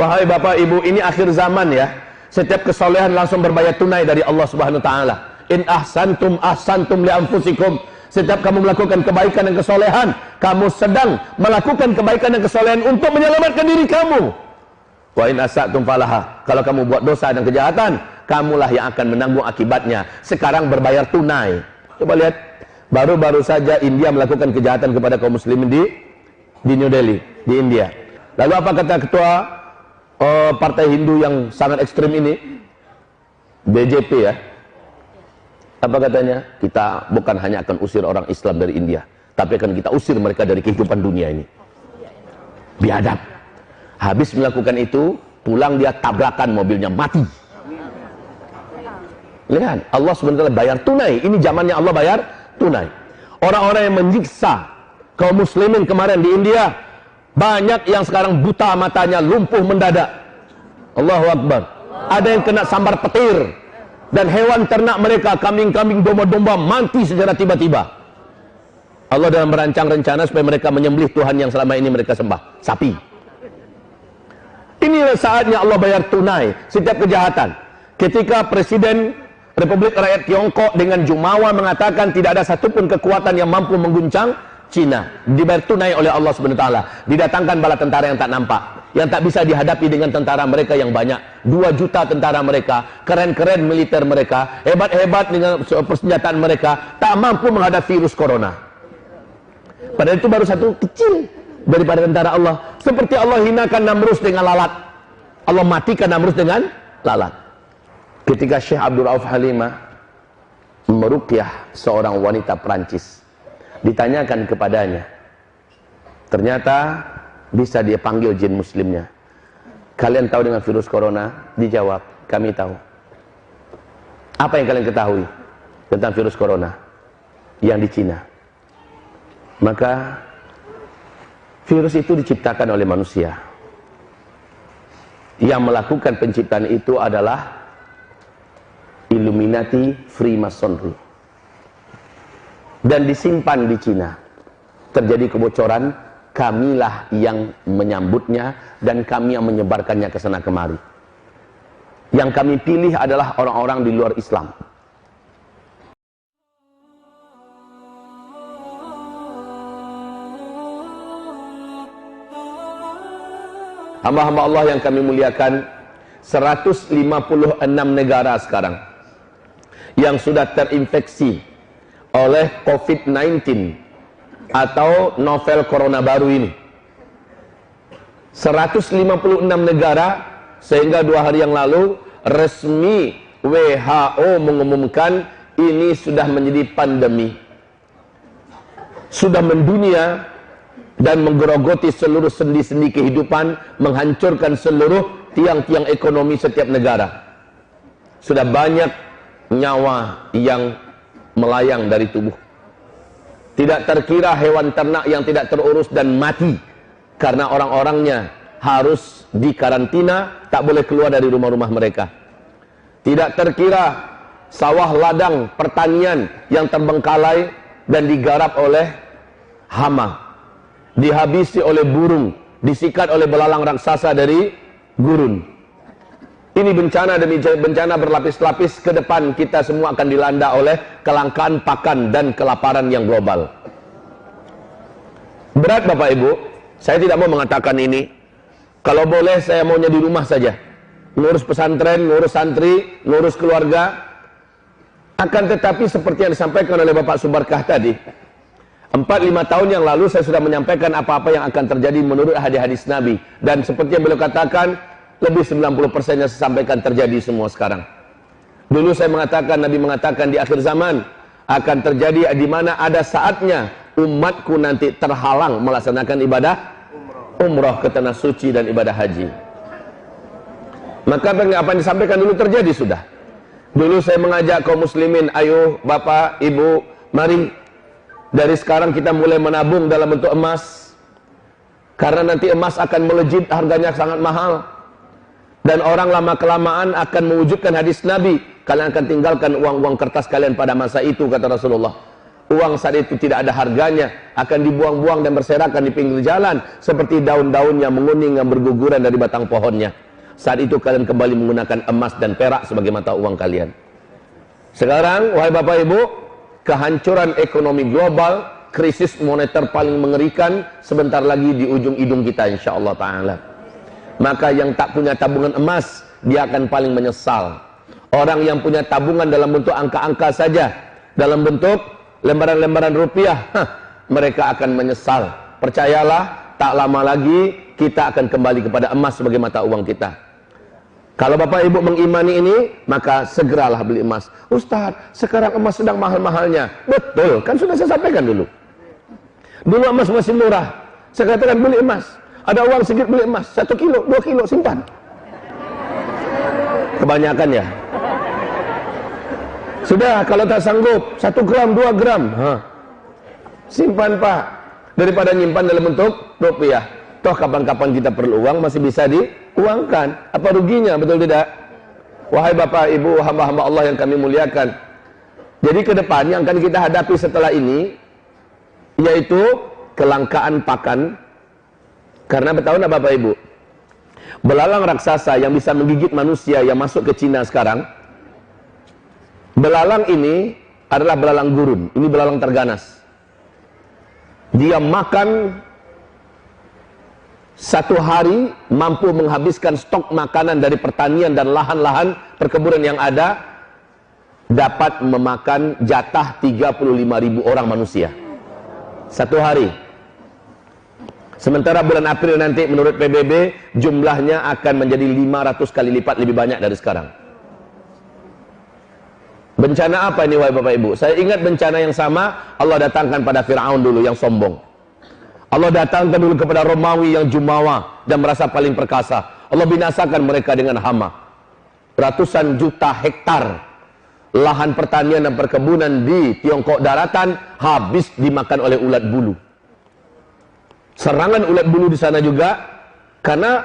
Wahai bapak ibu, ini akhir zaman ya. Setiap kesolehan langsung berbayar tunai dari Allah Subhanahu wa taala. In ahsantum ahsantum li anfusikum. Setiap kamu melakukan kebaikan dan kesolehan, kamu sedang melakukan kebaikan dan kesolehan untuk menyelamatkan diri kamu. Wa in asatum falaha. Kalau kamu buat dosa dan kejahatan, kamulah yang akan menanggung akibatnya. Sekarang berbayar tunai. Coba lihat, baru-baru saja India melakukan kejahatan kepada kaum muslimin di New Delhi, di India. Lalu apa kata ketua partai Hindu yang sangat ekstrim ini, BJP ya? Apa katanya? Kita bukan hanya akan usir orang Islam dari India, tapi akan kita usir mereka dari kehidupan dunia ini. Biadab. Habis melakukan itu, pulang dia tabrakan mobilnya, mati. Lihat, Allah sebenarnya bayar tunai. Ini zamannya Allah bayar tunai. Orang-orang yang menyiksa kaum muslimin kemarin di India, banyak yang sekarang buta matanya, lumpuh mendadak. Allahu Akbar. Ada yang kena sambar petir. Dan hewan ternak mereka, kambing-kambing, domba-domba mati secara tiba-tiba. Allah dalam merancang rencana supaya mereka menyembelih Tuhan yang selama ini mereka sembah, sapi. Inilah saatnya Allah bayar tunai setiap kejahatan. Ketika Presiden Republik Rakyat Tiongkok dengan jumawa mengatakan tidak ada satupun kekuatan yang mampu mengguncang Cina, dibayar tunai oleh Allah Subhanahu wa taala. Didatangkan bala tentara yang tak nampak, yang tak bisa dihadapi dengan tentara mereka yang banyak. 2 juta tentara mereka, keren-keren militer mereka, hebat-hebat dengan persenjataan mereka, tak mampu menghadapi virus corona. Padahal itu baru satu kecil daripada tentara Allah. Seperti Allah hinakan Namrus dengan lalat, Allah matikan Namrus dengan lalat. Ketika Syekh Abdul Rauf Halimah meruqyah seorang wanita Perancis, ditanyakan kepadanya, ternyata bisa dia panggil jin muslimnya. Kalian tahu dengan virus corona? Dijawab, kami tahu. Apa yang kalian ketahui tentang virus corona yang di Cina? Maka virus itu diciptakan oleh manusia. Yang melakukan penciptaan itu adalah Illuminati Freemasonry. Dan disimpan di Cina. Terjadi kebocoran, kamilah yang menyambutnya dan kami yang menyebarkannya ke sana kemari. Yang kami pilih adalah orang-orang di luar Islam. Hamba-hamba Allah yang kami muliakan, 156 negara sekarang yang sudah terinfeksi oleh COVID-19 atau novel corona baru ini. 156 negara, sehingga 2 hari yang lalu resmi WHO mengumumkan ini sudah menjadi pandemi, sudah mendunia dan menggerogoti seluruh sendi-sendi kehidupan, menghancurkan seluruh tiang-tiang ekonomi setiap negara. Sudah banyak nyawa yang melayang dari tubuh. Tidak terkira hewan ternak yang tidak terurus dan mati karena orang-orangnya harus dikarantina, tak boleh keluar dari rumah-rumah mereka. Tidak terkira sawah ladang pertanian yang terbengkalai dan digarap oleh hama, dihabisi oleh burung, disikat oleh belalang raksasa dari gurun. Ini bencana demi bencana berlapis-lapis. Ke depan kita semua akan dilanda oleh kelangkaan pakan dan kelaparan yang global. Berat Bapak Ibu, saya tidak mau mengatakan ini. Kalau boleh saya maunya di rumah saja, ngurus pesantren, ngurus santri, ngurus keluarga. Akan tetapi seperti yang disampaikan oleh Bapak Subarkah tadi, 4-5 tahun yang lalu saya sudah menyampaikan apa-apa yang akan terjadi menurut hadis-hadis Nabi. Dan seperti yang beliau katakan, lebih 90%-nya saya sampaikan terjadi semua sekarang. Dulu saya mengatakan, Nabi mengatakan di akhir zaman akan terjadi di mana ada saatnya umatku nanti terhalang melaksanakan ibadah umrah ke tanah suci dan ibadah haji. Maka apa yang disampaikan dulu terjadi sudah. Dulu saya mengajak kaum muslimin, ayo Bapak, Ibu, mari dari sekarang kita mulai menabung dalam bentuk emas. Karena nanti emas akan melejit, harganya sangat mahal. Dan orang lama-kelamaan akan mewujudkan hadis Nabi. Kalian akan tinggalkan uang-uang kertas kalian pada masa itu, kata Rasulullah. uang saat itu tidak ada harganya, akan dibuang-buang dan berserakan di pinggir jalan seperti daun-daun yang menguning yang berguguran dari batang pohonnya. Saat itu kalian kembali menggunakan emas dan perak sebagai mata uang kalian. Sekarang, wahai Bapak Ibu, kehancuran ekonomi global, krisis moneter paling mengerikan sebentar lagi di ujung hidung kita, insyaallah ta'ala. Maka yang tak punya tabungan emas, dia akan paling menyesal. Orang yang punya tabungan dalam bentuk angka-angka saja, dalam bentuk lembaran-lembaran rupiah, mereka akan menyesal. Percayalah, tak lama lagi kita akan kembali kepada emas sebagai mata uang kita. Kalau Bapak Ibu mengimani ini, maka segeralah beli emas. Ustaz, sekarang emas sedang mahal-mahalnya. Betul, kan sudah saya sampaikan dulu. Dulu emas masih murah. Saya katakan beli emas. Ada uang sedikit beli emas. 1 kilo, 2 kilo, simpan. Kebanyakan ya. Sudah, kalau tak sanggup 1 gram, 2 gram, simpan Pak. Daripada nyimpan dalam bentuk rupiah. Toh kapan-kapan kita perlu uang masih bisa diuangkan. Apa ruginya, betul tidak? Wahai Bapak Ibu hamba-hamba Allah yang kami muliakan. Jadi ke depan yang akan kita hadapi setelah ini yaitu kelangkaan pakan. Karena tahu enggak Bapak Ibu? Belalang raksasa yang bisa menggigit manusia yang masuk ke Cina sekarang. Belalang ini adalah belalang gurun. Ini belalang terganas. Dia makan 1 hari mampu menghabiskan stok makanan dari pertanian dan lahan-lahan perkebunan yang ada, dapat memakan jatah 35.000 orang manusia 1 hari. Sementara bulan April nanti menurut PBB jumlahnya akan menjadi 500 kali lipat lebih banyak dari sekarang. Bencana apa ini wahai Bapak Ibu? Saya ingat bencana yang sama Allah datangkan pada Fir'aun dulu yang sombong. Allah datangkan dulu kepada Romawi yang jumawa dan merasa paling perkasa. Allah binasakan mereka dengan hama. Ratusan juta hektar lahan pertanian dan perkebunan di Tiongkok daratan habis dimakan oleh ulat bulu. Serangan ulat bulu di sana juga karena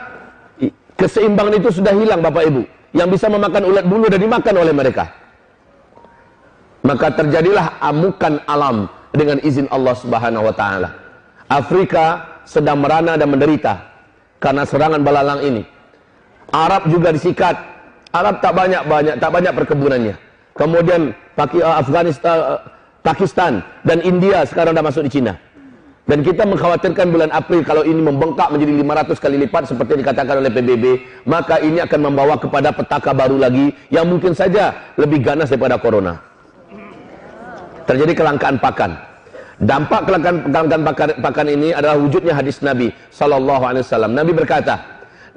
keseimbangan itu sudah hilang Bapak Ibu. Yang bisa memakan ulat bulu dan dimakan oleh mereka. Maka terjadilah amukan alam dengan izin Allah Subhanahu wa taala. Afrika sedang merana dan menderita karena serangan belalang ini. Arab juga disikat. Arab tak banyak perkebunannya. Kemudian Afghanistan, Pakistan dan India sekarang dah masuk di Cina. Dan kita mengkhawatirkan bulan April kalau ini membengkak menjadi 500 kali lipat seperti yang dikatakan oleh PBB, maka ini akan membawa kepada petaka baru lagi yang mungkin saja lebih ganas daripada corona. Terjadi kelangkaan pakan. Dampak kelangkaan pakan ini adalah wujudnya hadis Nabi sallallahu alaihi wasallam. Nabi berkata,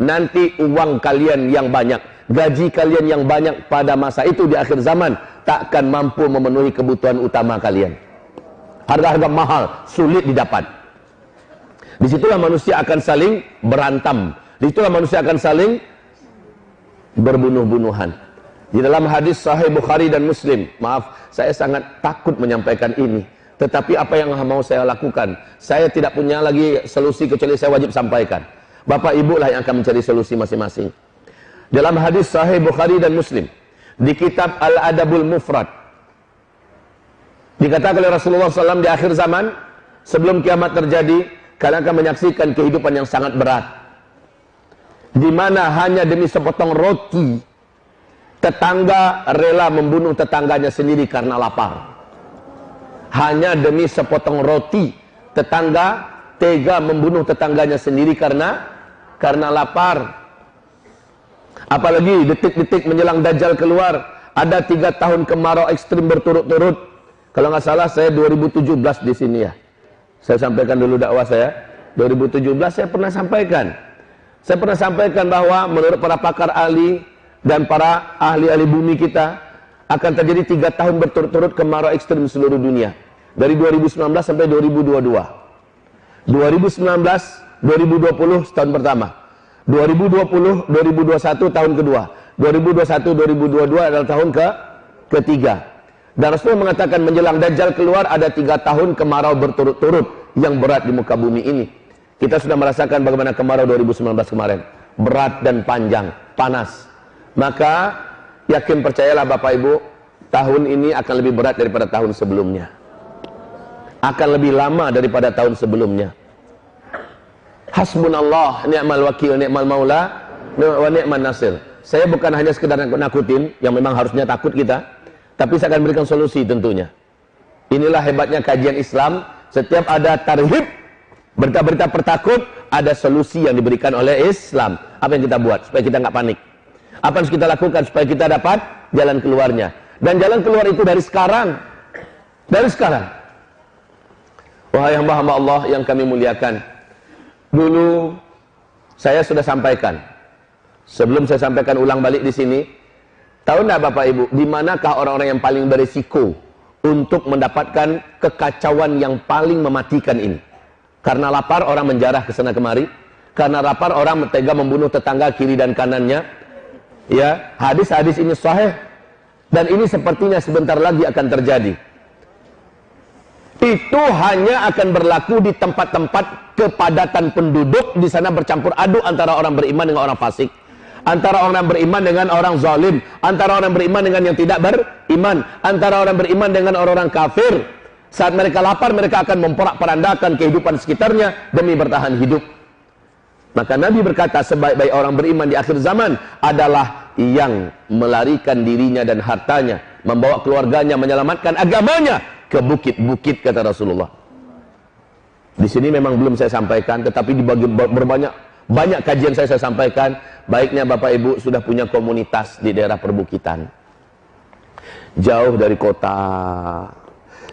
nanti uang kalian yang banyak, gaji kalian yang banyak pada masa itu di akhir zaman takkan mampu memenuhi kebutuhan utama kalian. Harga-harga mahal sulit didapat. Disitulah manusia akan saling berantam. Disitulah manusia akan saling berbunuh-bunuhan. Di dalam hadis Sahih Bukhari dan Muslim, maaf, saya sangat takut menyampaikan ini. Tetapi apa yang mau saya lakukan? Saya tidak punya lagi solusi kecuali saya wajib sampaikan. Bapak Ibu lah yang akan mencari solusi masing-masing. Dalam hadis Sahih Bukhari dan Muslim, di kitab Al-Adabul Mufrad, dikatakan oleh Rasulullah SAW di akhir zaman, sebelum kiamat terjadi, kalian akan menyaksikan kehidupan yang sangat berat. Di mana hanya demi sepotong roti, tetangga rela membunuh tetangganya sendiri karena lapar. Hanya demi sepotong roti, tetangga tega membunuh tetangganya sendiri karena lapar. Apalagi detik-detik menjelang Dajjal keluar, ada 3 tahun kemarau ekstrim berturut-turut. Kalau nggak salah saya 2017 di sini ya. Saya sampaikan dulu dakwah saya. 2017 saya pernah sampaikan. Saya pernah sampaikan bahwa menurut para pakar ahli dan para ahli-ahli bumi kita, akan terjadi 3 tahun berturut-turut kemarau ekstrim di seluruh dunia. Dari 2019 sampai 2022. 2019, 2020 tahun pertama. 2020, 2021 tahun kedua. 2021, 2022 adalah tahun ketiga. Dan Rasulullah mengatakan menjelang Dajjal keluar ada 3 tahun kemarau berturut-turut yang berat di muka bumi ini. Kita sudah merasakan bagaimana kemarau 2019 kemarin. Berat dan panjang, panas. Maka yakin percayalah Bapak Ibu, tahun ini akan lebih berat daripada tahun sebelumnya. akan lebih lama daripada tahun sebelumnya. Hasbunallah, ni'mal wakil, ni'mal maula, wa ni'man nasir. Saya bukan hanya sekedar nakutin, yang memang harusnya takut kita, tapi saya akan berikan solusi tentunya. Inilah hebatnya kajian Islam. Setiap ada tarhib, berita-berita pertakut, ada solusi yang diberikan oleh Islam. Apa yang kita buat supaya kita nggak panik? Apa yang harus kita lakukan supaya kita dapat jalan keluarnya? Dan jalan keluar itu dari sekarang. Dari sekarang. Wahai hamba-hamba Allah yang kami muliakan, dulu saya sudah sampaikan. Sebelum saya sampaikan ulang balik di sini, tahu enggak Bapak Ibu, di manakah orang-orang yang paling berisiko untuk mendapatkan kekacauan yang paling mematikan ini? Karena lapar orang menjarah ke sana kemari, karena lapar orang tega membunuh tetangga kiri dan kanannya. Ya, hadis-hadis ini sahih dan ini sepertinya sebentar lagi akan terjadi. Itu hanya akan berlaku di tempat-tempat kepadatan penduduk, di sana bercampur aduk antara orang beriman dengan orang fasik, antara orang beriman dengan orang zalim, antara orang beriman dengan yang tidak beriman, antara orang beriman dengan orang-orang kafir. Saat mereka lapar, mereka akan memporak-porandakan kehidupan sekitarnya demi bertahan hidup. Maka Nabi berkata, sebaik-baik orang beriman di akhir zaman adalah yang melarikan dirinya dan hartanya, membawa keluarganya, menyelamatkan agamanya ke bukit-bukit, kata Rasulullah. Di sini memang belum saya sampaikan, tetapi di banyak kajian saya sampaikan. Baiknya Bapak Ibu sudah punya komunitas di daerah perbukitan, jauh dari kota,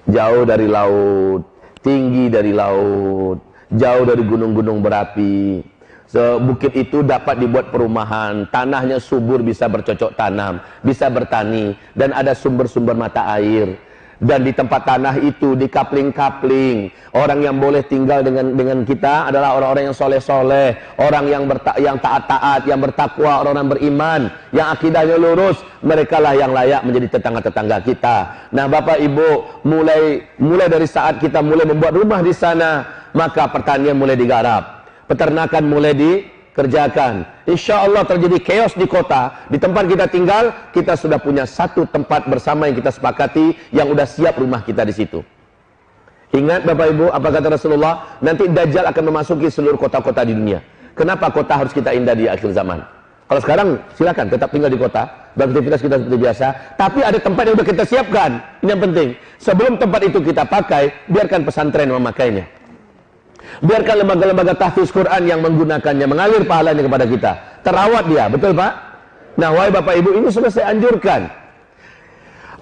jauh dari laut, tinggi dari laut, jauh dari gunung-gunung berapi. Bukit itu dapat dibuat perumahan, tanahnya subur, bisa bercocok tanam, bisa bertani, dan ada sumber-sumber mata air. Dan di tempat tanah itu, di kapling-kapling, orang yang boleh tinggal dengan kita adalah orang-orang yang soleh-soleh, orang yang taat-taat, yang bertakwa, orang-orang beriman, yang akidahnya lurus. Mereka lah yang layak menjadi tetangga-tetangga kita. Nah Bapak Ibu, mulai dari saat kita mulai membuat rumah di sana, maka pertanian mulai digarap, peternakan mulai dikerjakan. Insya Allah terjadi chaos di kota. Di tempat kita tinggal, kita sudah punya satu tempat bersama yang kita sepakati, yang udah siap rumah kita di situ. Ingat Bapak Ibu, apa kata Rasulullah? Nanti Dajjal akan memasuki seluruh kota-kota di dunia. Kenapa kota harus kita indah di akhir zaman? Kalau sekarang silakan tetap tinggal di kota, beraktivitas kita seperti biasa, tapi ada tempat yang udah kita siapkan. Ini yang penting. Sebelum tempat itu kita pakai, biarkan pesantren memakainya. Biarkan lembaga-lembaga tahfiz Quran yang menggunakannya, mengalir pahalanya kepada kita. Terawat dia, betul Pak? Nah, wahai Bapak Ibu, ini sudah saya anjurkan.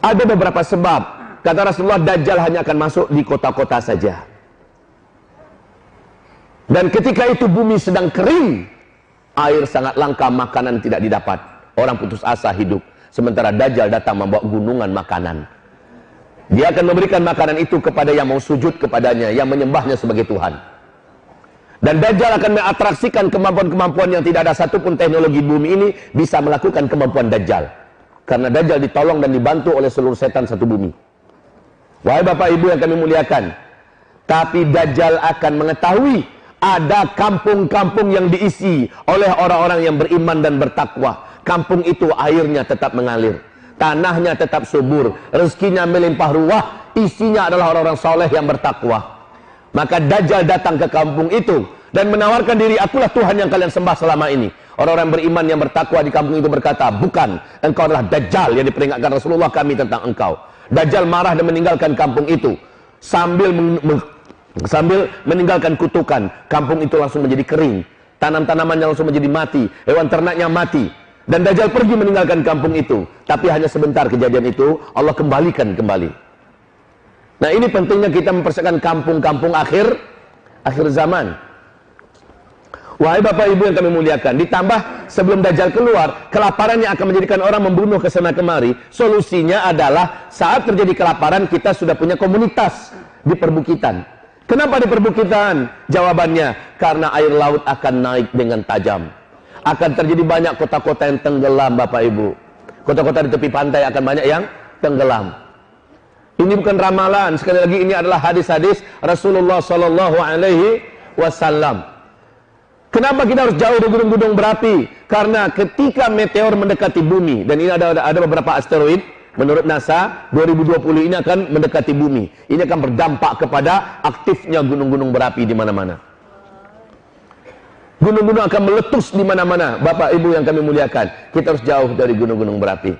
Ada beberapa sebab. Kata Rasulullah, Dajjal hanya akan masuk di kota-kota saja. Dan ketika itu bumi sedang kering, air sangat langka, makanan tidak didapat. Orang putus asa hidup. Sementara Dajjal datang membawa gunungan makanan. Dia akan memberikan makanan itu kepada yang mau sujud kepadanya, yang menyembahnya sebagai Tuhan. Dan Dajjal akan mengatraksikan kemampuan-kemampuan yang tidak ada satupun teknologi bumi ini bisa melakukan kemampuan Dajjal. Karena Dajjal ditolong dan dibantu oleh seluruh setan satu bumi. Wahai Bapak Ibu yang kami muliakan, tapi Dajjal akan mengetahui ada kampung-kampung yang diisi oleh orang-orang yang beriman dan bertakwa. Kampung itu airnya tetap mengalir, tanahnya tetap subur, rezekinya melimpah ruah, isinya adalah orang-orang soleh yang bertakwa. Maka Dajjal datang ke kampung itu dan menawarkan diri, akulah Tuhan yang kalian sembah selama ini. Orang-orang beriman yang bertakwa di kampung itu berkata, bukan, engkau adalah Dajjal yang diperingatkan Rasulullah kami tentang engkau. Dajjal marah dan meninggalkan kampung itu sambil meninggalkan kutukan. Kampung itu langsung menjadi kering, tanam-tanamannya langsung menjadi mati, hewan ternaknya mati. Dan Dajjal pergi meninggalkan kampung itu. Tapi hanya sebentar kejadian itu, Allah kembalikan kembali. Nah, ini pentingnya kita mempersiapkan kampung-kampung akhir zaman. Wahai Bapak Ibu yang kami muliakan, ditambah sebelum Dajjal keluar, kelaparan yang akan menjadikan orang membunuh ke sana kemari. Solusinya adalah saat terjadi kelaparan, kita sudah punya komunitas di perbukitan. Kenapa di perbukitan? Jawabannya, karena air laut akan naik dengan tajam. Akan terjadi banyak kota-kota yang tenggelam Bapak Ibu. Kota-kota di tepi pantai akan banyak yang tenggelam. Ini bukan ramalan, sekali lagi ini adalah hadis-hadis Rasulullah Sallallahu Alaihi Wasallam. Kenapa kita harus jauh dari gunung-gunung berapi? Karena ketika meteor mendekati bumi, dan ini ada beberapa asteroid Menurut NASA, 2020 ini akan mendekati bumi. Ini akan berdampak kepada aktifnya gunung-gunung berapi di mana-mana. Gunung-gunung akan meletus di mana-mana. Bapak Ibu yang kami muliakan, kita harus jauh dari gunung-gunung berapi.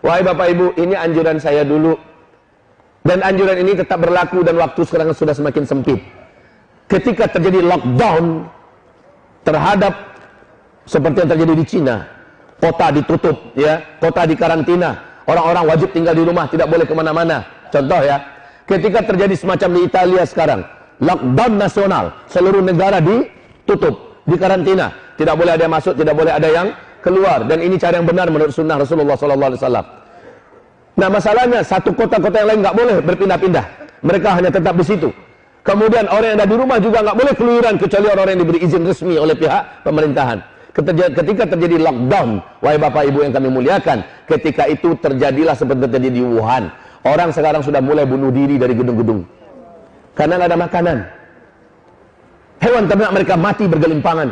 Wahai Bapak Ibu, ini anjuran saya dulu. Dan anjuran ini tetap berlaku dan waktu sekarang sudah semakin sempit. Ketika terjadi lockdown terhadap seperti yang terjadi di Cina, kota ditutup, ya, kota dikarantina. Orang-orang wajib tinggal di rumah, tidak boleh kemana-mana. Contoh ya, ketika terjadi semacam di Italia sekarang, lockdown nasional, seluruh negara ditutup, dikarantina, tidak boleh ada yang masuk, tidak boleh ada yang keluar. Dan ini cara yang benar menurut sunnah Rasulullah SAW. Nah masalahnya, satu kota-kota yang lain nggak boleh berpindah-pindah, mereka hanya tetap di situ. Kemudian orang yang ada di rumah juga nggak boleh keluyuran kecuali orang yang diberi izin resmi oleh pihak pemerintahan. Ketika terjadi lockdown, wahai Bapak Ibu yang kami muliakan, ketika itu terjadilah seperti terjadi di Wuhan. Orang sekarang sudah mulai bunuh diri dari gedung-gedung karena nggak ada makanan. Hewan ternak mereka mati bergelimpangan.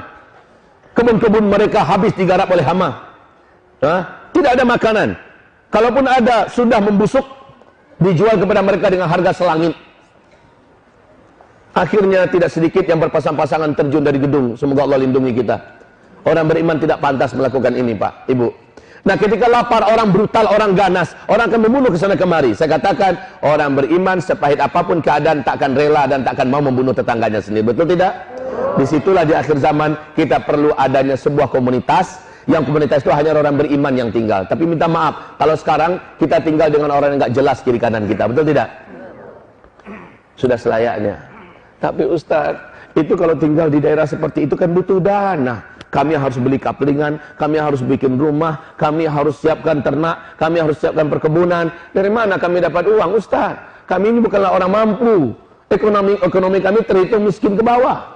Kebun-kebun mereka habis digarap oleh hama. Tidak ada makanan. Kalaupun ada, sudah membusuk, dijual kepada mereka dengan harga selangit. Akhirnya tidak sedikit yang berpasang-pasangan terjun dari gedung. Semoga Allah lindungi kita. Orang beriman tidak pantas melakukan ini, Pak, Ibu. Nah, ketika lapar, orang brutal, orang ganas, orang akan membunuh ke sana kemari. Saya katakan, orang beriman sepahit apapun keadaan tak akan rela dan tak akan mau membunuh tetangganya sendiri. Betul tidak? Disitulah di akhir zaman kita perlu adanya sebuah komunitas, yang komunitas itu hanya orang beriman yang tinggal. Tapi minta maaf, kalau sekarang kita tinggal dengan orang yang nggak jelas kiri kanan kita. Betul tidak? Sudah selayaknya. Tapi Ustaz, itu kalau tinggal di daerah seperti itu kan butuh dana. Kami harus beli kaplingan, kami harus bikin rumah, kami harus siapkan ternak, kami harus siapkan perkebunan. Dari mana kami dapat uang, Ustaz? Kami ini bukanlah orang mampu. Ekonomi kami terhitung miskin ke bawah.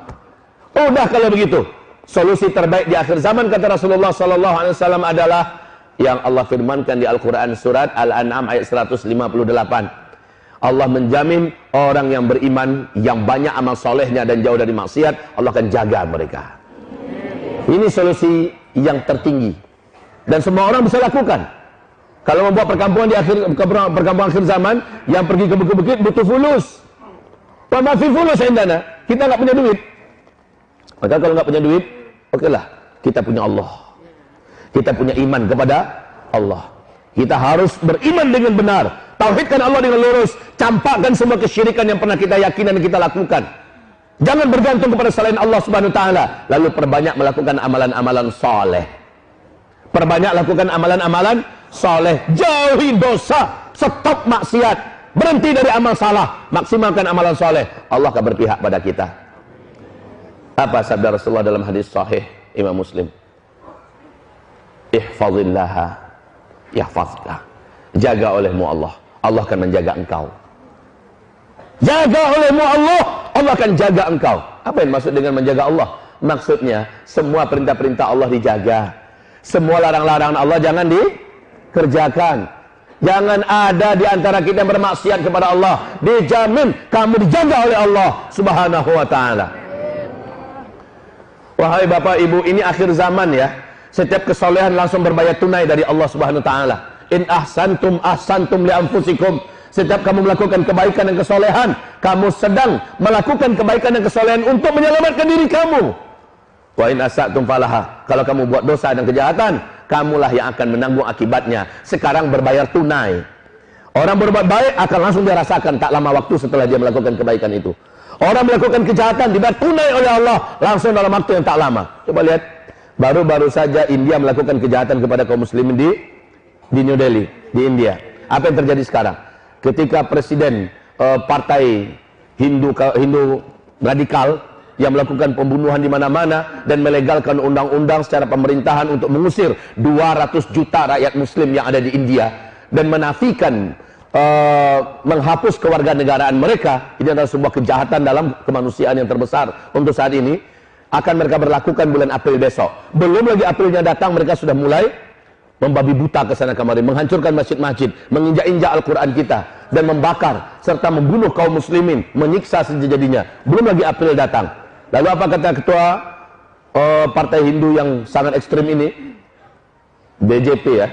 Udah kalau begitu, solusi terbaik di akhir zaman kata Rasulullah SAW adalah yang Allah firmankan di Al-Quran surat Al-An'am ayat 158. Allah menjamin orang yang beriman, yang banyak amal solehnya dan jauh dari maksiat, Allah akan jaga mereka. Ini solusi yang tertinggi dan semua orang bisa lakukan. Kalau membuat perkampungan di perkampungan akhir zaman, yang pergi ke bukit-bukit butuh fulus. Wa ma fi fulus indana. Kita nggak punya duit. Maka kalau nggak punya duit, okelah, kita punya Allah. Kita punya iman kepada Allah. Kita harus beriman dengan benar. Tauhidkan Allah dengan lurus. Campakkan semua kesyirikan yang pernah kita yakin dan kita lakukan. Jangan bergantung kepada selain Allah Subhanahu wa taala. Lalu perbanyak melakukan amalan-amalan soleh. Perbanyak lakukan amalan-amalan soleh. Jauhi dosa, stop maksiat, berhenti dari amal salah, maksimalkan amalan soleh. Allah akan berpihak pada kita. Apa sabda Rasulullah dalam hadis sahih Imam Muslim? Ihfazillaha yahfazka. Jaga olehmu Allah, Allah akan menjaga engkau. Jaga olehmu Allah, Allah akan jaga engkau. Apa yang maksud dengan menjaga Allah? Maksudnya semua perintah-perintah Allah dijaga, semua larang-larangan Allah jangan dikerjakan. Jangan ada di antara kita yang bermaksiat kepada Allah. Dijamin kamu dijaga oleh Allah Subhanahu wa taala. Wahai Bapak Ibu, ini akhir zaman ya. Setiap kesolehan langsung berbayar tunai dari Allah Subhanahu wa taala. In ahsantum ahsantum li anfusikum. Setiap kamu melakukan kebaikan dan kesolehan, kamu sedang melakukan kebaikan dan kesolehan untuk menyelamatkan diri kamu. Wa in asatum falaha. Kalau kamu buat dosa dan kejahatan, kamulah yang akan menanggung akibatnya. Sekarang berbayar tunai. Orang berbuat baik akan langsung dirasakan tak lama waktu setelah dia melakukan kebaikan itu. Orang melakukan kejahatan dibayar tunai oleh Allah langsung dalam waktu yang tak lama. Coba lihat, baru-baru saja India melakukan kejahatan kepada kaum muslimin di New Delhi, di India. Apa yang terjadi sekarang? Ketika presiden partai Hindu radikal yang melakukan pembunuhan di mana-mana dan melegalkan undang-undang secara pemerintahan untuk mengusir 200 juta rakyat muslim yang ada di India dan menafikan menghapus kewarganegaraan mereka. Ini adalah sebuah kejahatan dalam kemanusiaan yang terbesar untuk saat ini. Akan mereka berlakukan bulan April besok. Belum lagi Aprilnya datang, mereka sudah mulai membabi buta ke sana kemari, menghancurkan masjid-masjid, menginjak-injak Al-Quran kita, dan membakar serta membunuh kaum muslimin, menyiksa sejadinya. Belum lagi April datang. Lalu apa kata ketua partai Hindu yang sangat ekstrim ini? BJP ya.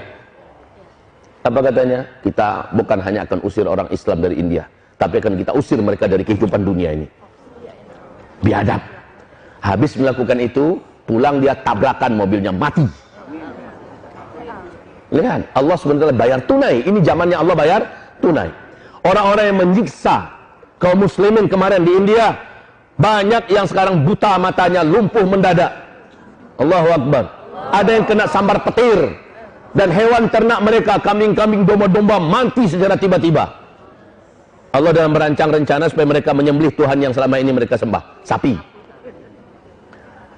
Apa katanya? Kita bukan hanya akan usir orang Islam dari India, tapi akan kita usir mereka dari kehidupan dunia ini. Biadab. Habis melakukan itu, pulang dia tabrakan mobilnya, mati. Lihat, Allah SWT bayar tunai. Ini zamannya Allah bayar tunai. Orang-orang yang menyiksa kaum muslimin kemarin di India, banyak yang sekarang buta matanya, lumpuh mendadak. Allahu Akbar. Ada yang kena sambar petir, dan hewan ternak mereka, kambing-kambing, domba-domba mati secara tiba-tiba. Allah dalam merancang rencana supaya mereka menyembelih Tuhan yang selama ini mereka sembah, sapi.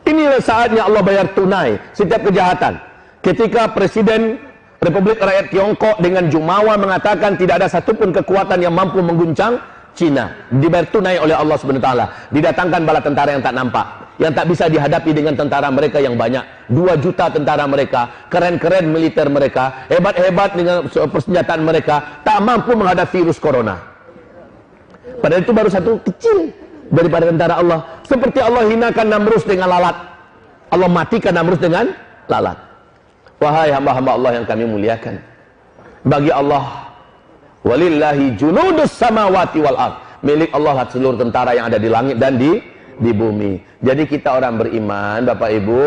Inilah saatnya Allah bayar tunai setiap kejahatan. Ketika Presiden Republik Rakyat Tiongkok dengan jumawa mengatakan tidak ada satupun kekuatan yang mampu mengguncang Cina, dibayar tunai oleh Allah SWT. Didatangkan bala tentara yang tak nampak, yang tak bisa dihadapi dengan tentara mereka yang banyak. 2 juta tentara mereka, keren-keren militer mereka, hebat-hebat dengan persenjataan mereka, tak mampu menghadapi virus corona. Padahal itu baru satu kecil daripada tentara Allah. Seperti Allah hinakan Namrus dengan lalat, Allah matikan Namrus dengan lalat. Wahai hamba-hamba Allah yang kami muliakan, bagi Allah, walillahi junudus samawati wal ard, milik Allah seluruh tentara yang ada di langit dan di bumi. Jadi kita orang beriman, Bapak Ibu,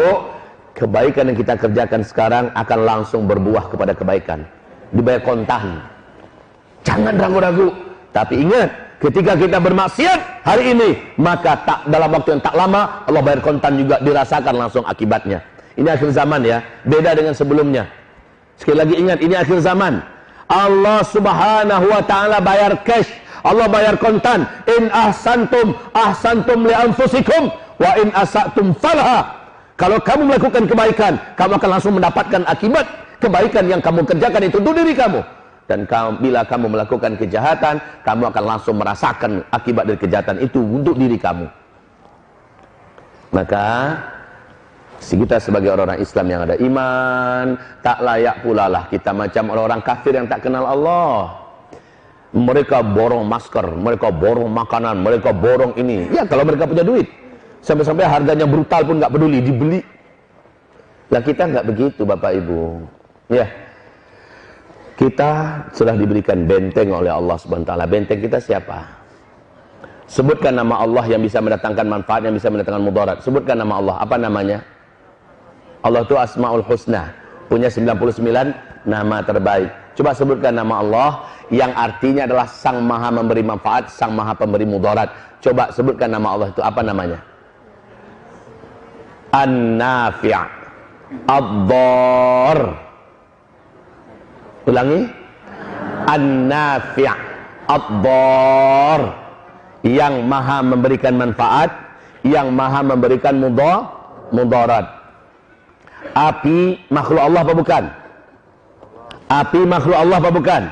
kebaikan yang kita kerjakan sekarang akan langsung berbuah kepada kebaikan, dibayar kontan. Jangan ragu-ragu. Tapi ingat, ketika kita bermaksiat hari ini, maka tak dalam waktu yang tak lama Allah bayar kontan juga, dirasakan langsung akibatnya. Ini akhir zaman ya, beda dengan sebelumnya. Sekali lagi ingat, ini akhir zaman. Allah Subhanahu wa taala bayar cash, Allah bayar kontan. In ahsantum ahsantum li anfusikum wa in asatum falaha. Kalau kamu melakukan kebaikan, kamu akan langsung mendapatkan akibat kebaikan yang kamu kerjakan itu untuk diri kamu. Dan bila kamu melakukan kejahatan, kamu akan langsung merasakan akibat dari kejahatan itu untuk diri kamu. Maka kita sebagai orang-orang Islam yang ada iman, tak layak pula lah kita macam orang-orang kafir yang tak kenal Allah. Mereka borong masker, mereka borong makanan, mereka borong ini. Ya kalau mereka punya duit, sampai-sampai harganya brutal pun nggak peduli, dibeli. Lah kita nggak begitu, Bapak Ibu. Ya, kita sudah diberikan benteng oleh Allah SWT. Benteng kita siapa? Sebutkan nama Allah yang bisa mendatangkan manfaat, yang bisa mendatangkan mudarat. Sebutkan nama Allah. Apa namanya? Allah itu Asmaul Husna, punya 99 nama terbaik. Coba sebutkan nama Allah yang artinya adalah Sang Maha memberi manfaat, Sang Maha pemberi mudarat. Coba sebutkan nama Allah itu, apa namanya? An-Nafi', Ad-Dar. Ulangi. An-Nafi', Ad-Dar. Yang maha memberikan manfaat, yang maha memberikan mudarat. Api makhluk Allah apa bukan? Api makhluk Allah apa bukan?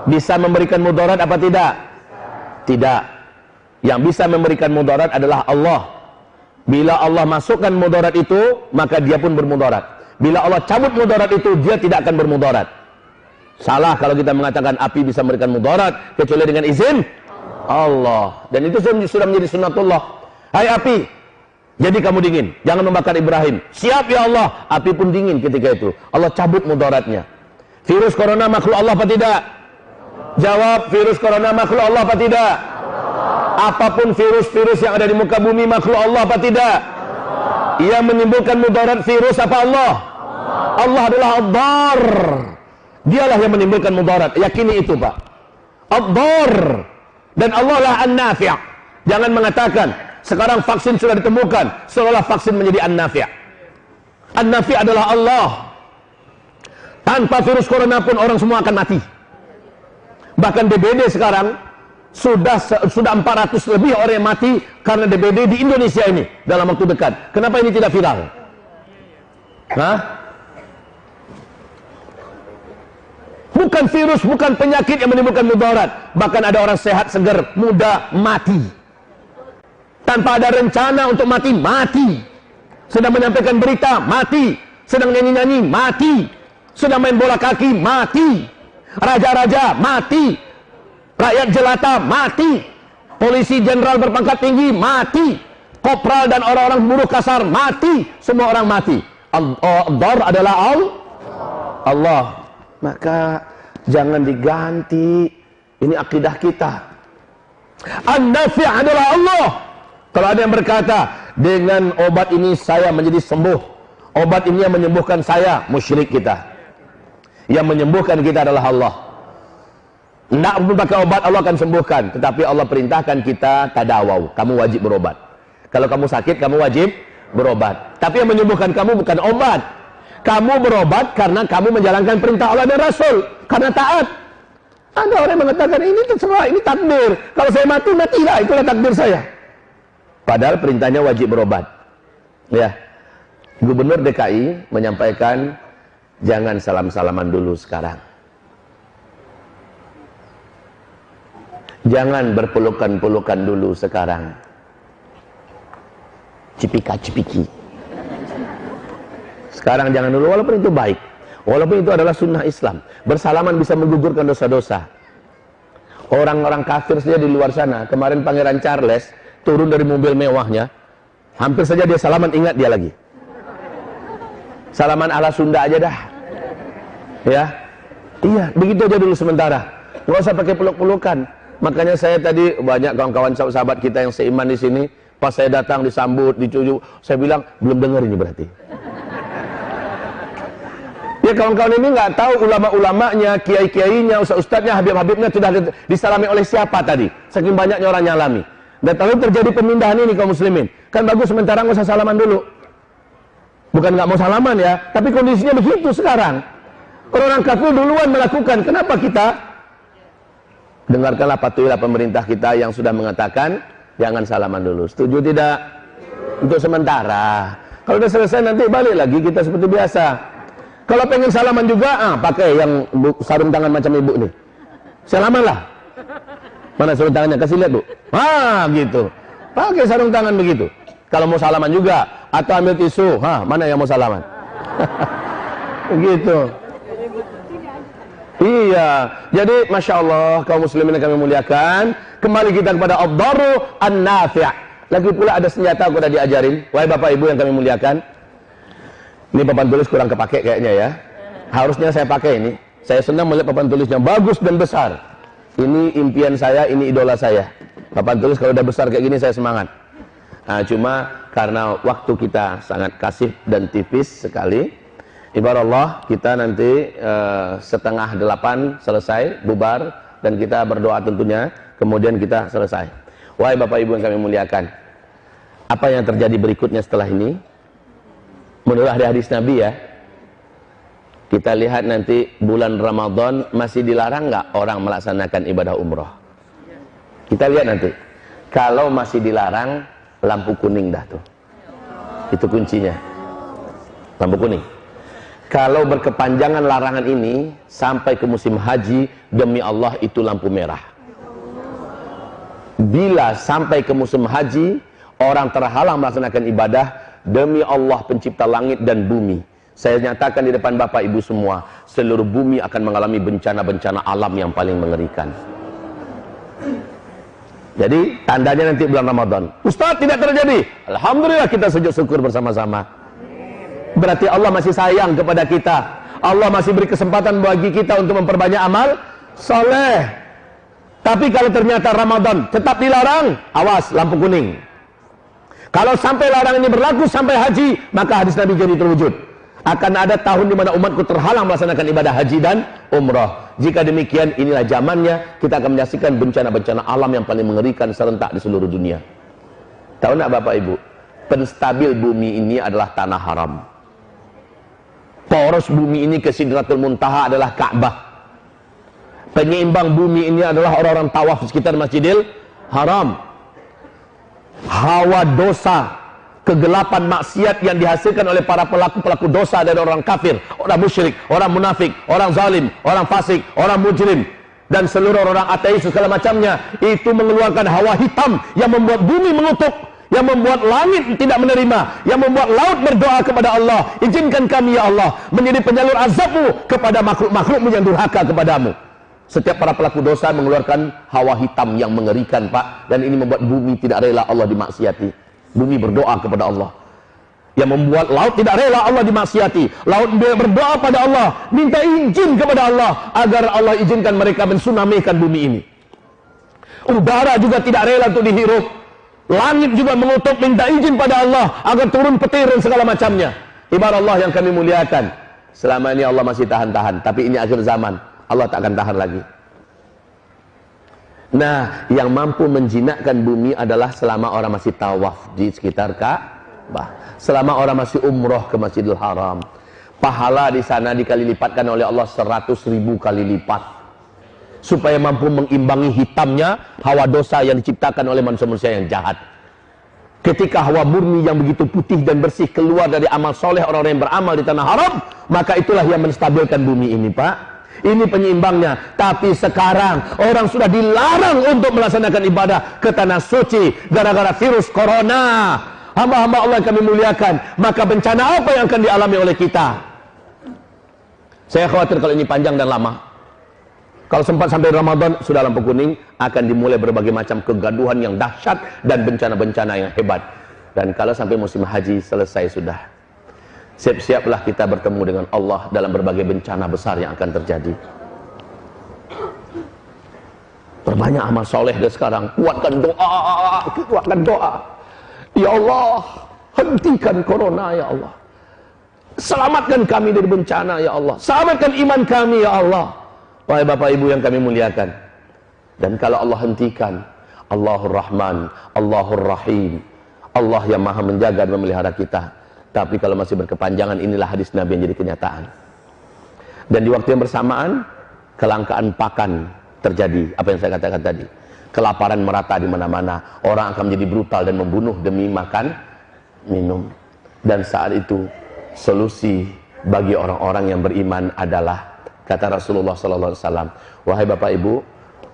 Bisa memberikan mudarat apa tidak? Tidak. Yang bisa memberikan mudarat adalah Allah. Bila Allah masukkan mudarat itu, maka dia pun bermudarat. Bila Allah cabut mudarat itu, dia tidak akan bermudarat. Salah kalau kita mengatakan api bisa memberikan mudarat kecuali dengan izin Allah. Dan itu sudah menjadi sunnatullah. Hai api, jadi kamu dingin, jangan membakar Ibrahim. Siap ya Allah. Api pun dingin ketika itu. Allah cabut mudaratnya. Virus corona makhluk Allah apa tidak? Jawab, virus corona makhluk Allah apa tidak? Apapun virus-virus yang ada di muka bumi makhluk Allah apa tidak? Ia menimbulkan mudarat virus apa Allah? Allah adalah Ad-Dar. Dialah yang menimbulkan mudarat. Yakini itu, Pak. Ad-Dar. Dan Allah lah An-Nafi'. Jangan mengatakan sekarang vaksin sudah ditemukan, seolah vaksin menjadi An-Nafi'. An-Nafi' adalah Allah. Tanpa virus corona pun orang semua akan mati. Bahkan DBD sekarang sudah 400 lebih orang yang mati karena DBD di Indonesia ini dalam waktu dekat. Kenapa ini tidak viral? Hah? Bukan virus, bukan penyakit yang menimbulkan mudarat. Bahkan ada orang sehat, segar, muda, mati. Tanpa ada rencana untuk mati, mati. Sedang menyampaikan berita, mati. Sedang nyanyi-nyanyi, mati. Sedang main bola kaki, mati. Raja-raja, mati. Rakyat jelata, mati. Polisi jenderal berpangkat tinggi, mati. Kopral dan orang-orang buruh kasar, mati. Semua orang mati. Ad-Dar adalah Allah. Maka Jangan diganti. Ini akidah kita. An-Nafi' adalah Allah. Kalau ada yang berkata, dengan obat ini saya menjadi sembuh, obat ini yang menyembuhkan saya, musyrik kita. Yang menyembuhkan kita adalah Allah. Tidak perlu pakai obat, Allah akan sembuhkan. Tetapi Allah perintahkan kita tadawau, kamu wajib berobat. Kalau kamu sakit, kamu wajib berobat. Tapi yang menyembuhkan kamu bukan obat. Kamu berobat karena kamu menjalankan perintah Allah dan Rasul, karena taat. Ada orang yang mengatakan ini terserah, ini takdir. Kalau saya mati, matilah, itulah takdir saya. Padahal perintahnya wajib berobat. Ya, Gubernur DKI menyampaikan jangan salam-salaman dulu sekarang. Jangan berpelukan-pelukan dulu sekarang. Cipika-cipiki. Sekarang jangan dulu, walaupun itu baik. Walaupun itu adalah sunnah Islam. Bersalaman bisa menggugurkan dosa-dosa. Orang-orang kafir saja di luar sana. Kemarin Pangeran Charles turun dari mobil mewahnya. Hampir saja dia salaman, ingat dia lagi. Salaman ala Sunda aja dah. Ya, iya, begitu aja dulu sementara. Nggak usah pakai peluk-pelukan. Makanya saya tadi, banyak kawan-kawan sahabat kita yang seiman di sini, pas saya datang disambut, dicujuk, saya bilang, belum dengar ini berarti. Ya, kawan-kawan ini nggak tahu ulama-ulamanya, kiai-kiainya, ustaz-ustaznya, habib-habibnya sudah disalami oleh siapa tadi. Saking banyaknya orang nyalami. Dan kalau terjadi pemindahan ini kaum muslimin, kan bagus sementara nggak usah salaman dulu. Bukan nggak mau salaman ya, tapi kondisinya begitu sekarang. Orang kafir duluan melakukan, kenapa kita? Dengarkanlah, patuhilah pemerintah kita yang sudah mengatakan jangan salaman dulu. Setuju tidak? Untuk sementara. Kalau sudah selesai nanti balik lagi kita seperti biasa. Kalau pengen salaman juga, pakai yang sarung tangan macam ibu nih. Salamanlah. Mana sarung tangannya? Kasih lihat, Bu. Gitu. Pakai sarung tangan begitu. Kalau mau salaman juga, atau ambil tisu. Mana yang mau salaman? Begitu. Iya. Jadi, Masya Allah, kaum muslimin yang kami muliakan, kembali kita kepada ad-darru an-nafi'. Lagi pula ada senjata aku udah diajarin. Wahai Bapak Ibu yang kami muliakan. Ini papan tulis kurang kepake kayaknya ya. Harusnya saya pakai ini. Saya senang melihat papan tulisnya bagus dan besar. Ini impian saya, ini idola saya. Papan tulis kalau udah besar kayak gini saya semangat. Cuma karena waktu kita sangat kasih dan tipis sekali. Ibarat Allah, kita nanti 7:30 selesai, bubar, dan kita berdoa tentunya, kemudian kita selesai. Wahai Bapak Ibu yang kami muliakan, apa yang terjadi berikutnya setelah ini? Menurut hadis Nabi ya, kita lihat nanti bulan Ramadan masih dilarang nggak orang melaksanakan ibadah umroh? Kita lihat nanti. Kalau masih dilarang, lampu kuning dah tuh. Itu kuncinya. Lampu kuning. Kalau berkepanjangan larangan ini sampai ke musim haji, demi Allah itu lampu merah. Bila sampai ke musim haji, orang terhalang melaksanakan ibadah, demi Allah pencipta langit dan bumi, saya nyatakan di depan Bapak Ibu semua, seluruh bumi akan mengalami bencana-bencana alam yang paling mengerikan. Jadi tandanya nanti bulan Ramadan. Ustaz, tidak terjadi. Alhamdulillah, kita sujud syukur bersama-sama. Berarti Allah masih sayang kepada kita. Allah masih beri kesempatan bagi kita untuk memperbanyak amal soleh. Tapi kalau ternyata Ramadan tetap dilarang, awas, lampu kuning. Kalau sampai larangan ini berlaku sampai haji, maka hadis Nabi jadi terwujud. Akan ada tahun di mana umatku terhalang melaksanakan ibadah haji dan umrah. Jika demikian, inilah zamannya kita akan menyaksikan bencana-bencana alam yang paling mengerikan serentak di seluruh dunia. Tahu nak Bapak Ibu? Penstabil bumi ini adalah tanah haram. Poros bumi ini ke Sidratul Muntaha adalah Ka'bah. Penyeimbang bumi ini adalah orang-orang tawaf di sekitar Masjidil Haram. Hawa dosa, kegelapan maksiat yang dihasilkan oleh para pelaku-pelaku dosa dari orang kafir, orang musyrik, orang munafik, orang zalim, orang fasik, orang mujrim, dan seluruh orang ateis segala macamnya, itu mengeluarkan hawa hitam yang membuat bumi mengutuk, yang membuat langit tidak menerima, yang membuat laut berdoa kepada Allah, izinkan kami ya Allah menjadi penyalur azabmu kepada makhluk-makhlukmu yang durhaka kepadamu. Setiap para pelaku dosa mengeluarkan hawa hitam yang mengerikan, Pak, dan ini membuat bumi tidak rela Allah dimaksiati. Bumi berdoa kepada Allah. Yang membuat laut tidak rela Allah dimaksiati. Laut berdoa pada Allah, minta izin kepada Allah agar Allah izinkan mereka mensunamikan bumi ini. Udara juga tidak rela untuk dihirup. Langit juga mengutuk minta izin pada Allah agar turun petir dan segala macamnya. Ibarat Allah yang kami muliakan, selama ini Allah masih tahan-tahan, tapi ini akhir zaman, Allah tak akan tahan lagi. Nah, yang mampu menjinakkan bumi adalah selama orang masih tawaf di sekitar Ka'bah. Selama orang masih umroh ke Masjidil Haram, pahala di sana dikali lipatkan oleh Allah 100.000 kali lipat, supaya mampu mengimbangi hitamnya hawa dosa yang diciptakan oleh manusia-manusia yang jahat. Ketika hawa murni yang begitu putih dan bersih keluar dari amal soleh orang-orang yang beramal di tanah haram, maka itulah yang menstabilkan bumi ini, Pak. Ini penyeimbangnya. Tapi sekarang orang sudah dilarang untuk melaksanakan ibadah ke tanah suci gara-gara virus corona. Hamba-hamba Allah yang kami muliakan, maka bencana apa yang akan dialami oleh kita? Saya khawatir kalau ini panjang dan lama. Kalau sempat sampai Ramadan, sudah lampu kuning, akan dimulai berbagai macam kegaduhan yang dahsyat dan bencana-bencana yang hebat. Dan kalau sampai musim haji selesai sudah, siap-siaplah kita bertemu dengan Allah dalam berbagai bencana besar yang akan terjadi. Perbanyak amal soleh dan sekarang, kuatkan doa. Ya Allah, hentikan corona ya Allah. Selamatkan kami dari bencana ya Allah. Selamatkan iman kami ya Allah. Wahai Bapak Ibu yang kami muliakan. Dan kalau Allah hentikan, Allahur Rahman, Allahur Rahim, Allah yang maha menjaga dan memelihara kita. Tapi kalau masih berkepanjangan, inilah hadis Nabi yang jadi kenyataan. Dan di waktu yang bersamaan, kelangkaan pakan terjadi. Apa yang saya katakan tadi, kelaparan merata di mana-mana. Orang akan menjadi brutal dan membunuh demi makan, minum. Dan saat itu solusi bagi orang-orang yang beriman adalah, kata Rasulullah SAW, wahai Bapak Ibu,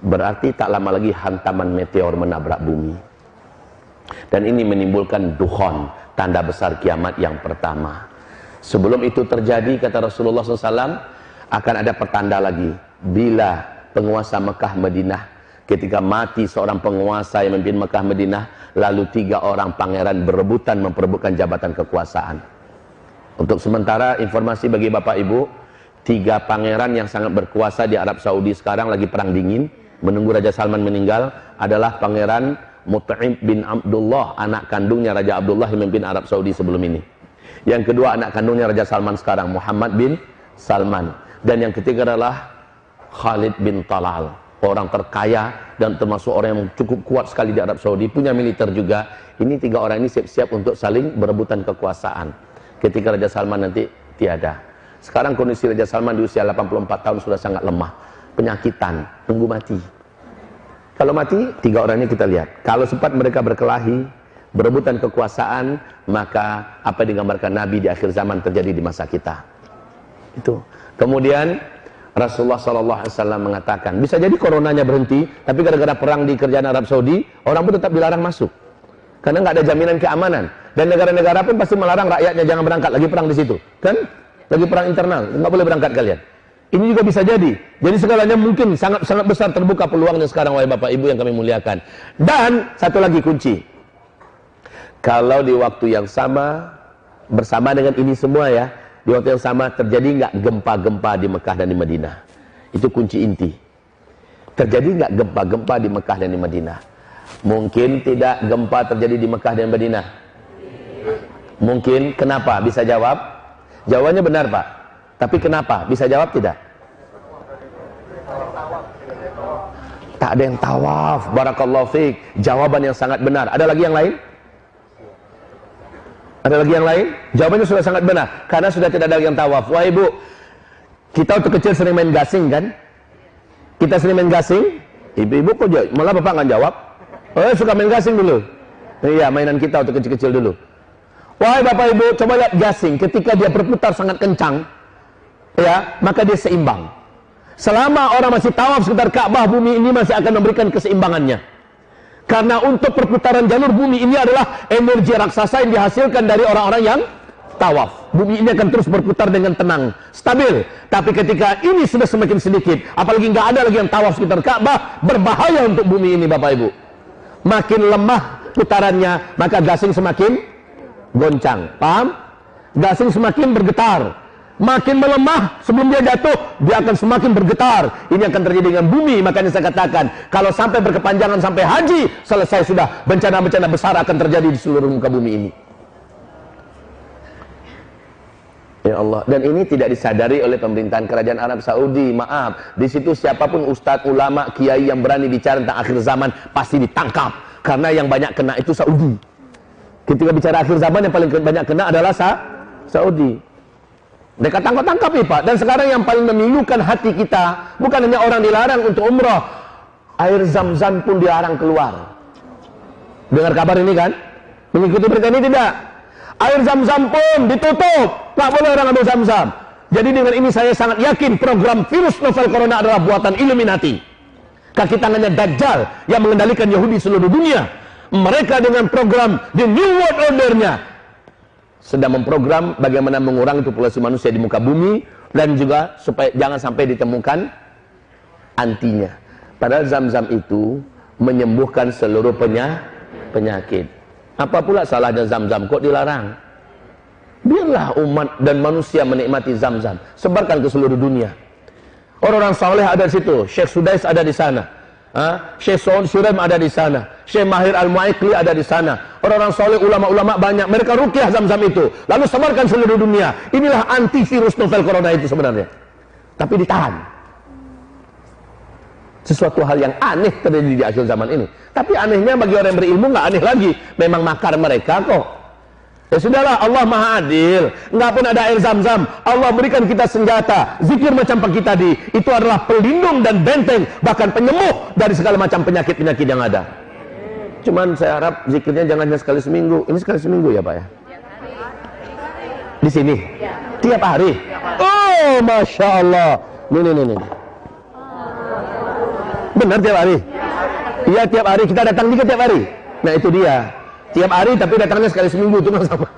berarti tak lama lagi hantaman meteor menabrak bumi. Dan ini menimbulkan dukhon, tanda besar kiamat yang pertama. Sebelum itu terjadi, kata Rasulullah SAW, akan ada pertanda lagi. Bila penguasa Mekah Madinah, ketika mati seorang penguasa yang memimpin Mekah Madinah, lalu 3 orang pangeran berebutan memperebutkan jabatan kekuasaan. Untuk sementara informasi bagi Bapak Ibu, 3 pangeran yang sangat berkuasa di Arab Saudi sekarang lagi perang dingin, menunggu Raja Salman meninggal, adalah Pangeran Mut'im bin Abdullah, anak kandungnya Raja Abdullah yang memimpin Arab Saudi sebelum ini. Yang kedua anak kandungnya Raja Salman sekarang, Muhammad bin Salman. Dan yang ketiga adalah Khalid bin Talal, orang terkaya dan termasuk orang yang cukup kuat sekali di Arab Saudi, punya militer juga. Ini 3 orang ini siap-siap untuk saling berebutan kekuasaan ketika Raja Salman nanti tiada. Sekarang kondisi Raja Salman di usia 84 tahun sudah sangat lemah, penyakitan, tunggu mati. Kalau mati, 3 orang ini kita lihat, kalau sempat mereka berkelahi, berebutan kekuasaan, maka apa yang digambarkan Nabi di akhir zaman terjadi di masa kita. Itu. Kemudian Rasulullah SAW mengatakan, bisa jadi coronanya berhenti, tapi gara-gara perang di kerajaan Arab Saudi, orang pun tetap dilarang masuk. Karena nggak ada jaminan keamanan. Dan negara-negara pun pasti melarang rakyatnya jangan berangkat, lagi perang di situ. Kan? Lagi perang internal, nggak boleh berangkat kalian. Ini juga bisa jadi. Jadi segalanya mungkin sangat besar terbuka peluangnya sekarang, wahai Bapak Ibu yang kami muliakan. Dan satu lagi kunci. Kalau di waktu yang sama, bersama dengan ini semua ya, di waktu yang sama terjadi nggak gempa-gempa di Mekah dan di Madinah? Itu kunci inti. Terjadi nggak gempa-gempa di Mekah dan di Madinah? Mungkin tidak gempa terjadi di Mekah dan Madinah. Mungkin. Kenapa? Bisa jawab? Jawabannya benar, Pak. Tapi kenapa? Bisa jawab tidak? Tak ada yang tawaf. Barakallahu fiik. Jawaban yang sangat benar. Ada lagi yang lain? Ada lagi yang lain? Jawabannya sudah sangat benar. Karena sudah tidak ada yang tawaf. Wah Ibu, kita waktu kecil sering main gasing kan? Kita sering main gasing. Ibu-ibu kok jawab? Malah Bapak nggak jawab. Oh, suka main gasing dulu. Iya, mainan kita waktu kecil-kecil dulu. Wahai Bapak Ibu, coba lihat gasing. Ketika dia berputar sangat kencang, ya, maka dia seimbang. Selama orang masih tawaf sekitar Ka'bah, bumi ini masih akan memberikan keseimbangannya. Karena untuk perputaran jalur bumi ini adalah energi raksasa yang dihasilkan dari orang-orang yang tawaf. Bumi ini akan terus berputar dengan tenang, stabil. Tapi ketika ini sudah semakin sedikit, apalagi nggak ada lagi yang tawaf sekitar Ka'bah, berbahaya untuk bumi ini, Bapak Ibu. Makin lemah putarannya, maka gasing semakin goncang. Paham? Gasing semakin bergetar, makin melemah sebelum dia jatuh, dia akan semakin bergetar. Ini akan terjadi dengan bumi. Makanya saya katakan, kalau sampai berkepanjangan sampai haji selesai sudah, bencana-bencana besar akan terjadi di seluruh muka bumi ini. Ya Allah, dan ini tidak disadari oleh pemerintahan kerajaan Arab Saudi. Maaf, di situ siapapun ustadz, ulama, kiai yang berani bicara tentang akhir zaman pasti ditangkap, karena yang banyak kena itu Saudi. Ketika bicara akhir zaman yang paling banyak kena adalah Saudi. Mereka tangkap-tangkap nih Pak. Dan sekarang yang paling memilukan hati kita, bukan hanya orang dilarang untuk umrah, air zam-zam pun dilarang keluar. Dengar kabar ini kan? Mengikuti berita ini tidak? Air zam-zam pun ditutup, tak boleh orang ambil zam-zam. Jadi dengan ini saya sangat yakin program virus novel corona adalah buatan Illuminati. Kaki tangannya Dajjal yang mengendalikan Yahudi seluruh dunia. Mereka dengan program The New World Order-nya sedang memprogram bagaimana mengurangi populasi manusia di muka bumi, dan juga supaya jangan sampai ditemukan antinya. Padahal zam-zam itu menyembuhkan seluruh penyakit. Apa pula salahnya zam-zam kok dilarang? Biarlah umat dan manusia menikmati zam-zam, sebarkan ke seluruh dunia. Orang-orang saleh ada di situ, Syekh Sudais ada di sana, Syekh Surem ada di sana, Syekh Mahir Al-Mu'aikli ada di sana. Orang-orang saleh, ulama-ulama banyak, mereka ruqyah zam-zam itu, lalu sebarkan seluruh dunia. Inilah antivirus novel corona itu sebenarnya. Tapi ditahan. Sesuatu hal yang aneh terjadi di akhir zaman ini. Tapi anehnya bagi orang yang berilmu nggak aneh lagi. Memang makar mereka kok. Ya sudahlah, Allah Maha Adil. Nggak pun ada air zam-zam, Allah berikan kita senjata. Zikir macam pagi tadi, itu adalah pelindung dan benteng, bahkan penyembuh dari segala macam penyakit-penyakit yang ada. Cuman saya harap zikirnya jangan hanya sekali seminggu. Ini sekali seminggu ya Pak ya? Di sini? Tiap hari? Oh, Masya Allah. Nih. Benar tiap hari? Iya tiap hari, kita datang juga tiap hari. Nah itu dia, tiap hari tapi datangnya sekali seminggu, cuma sama.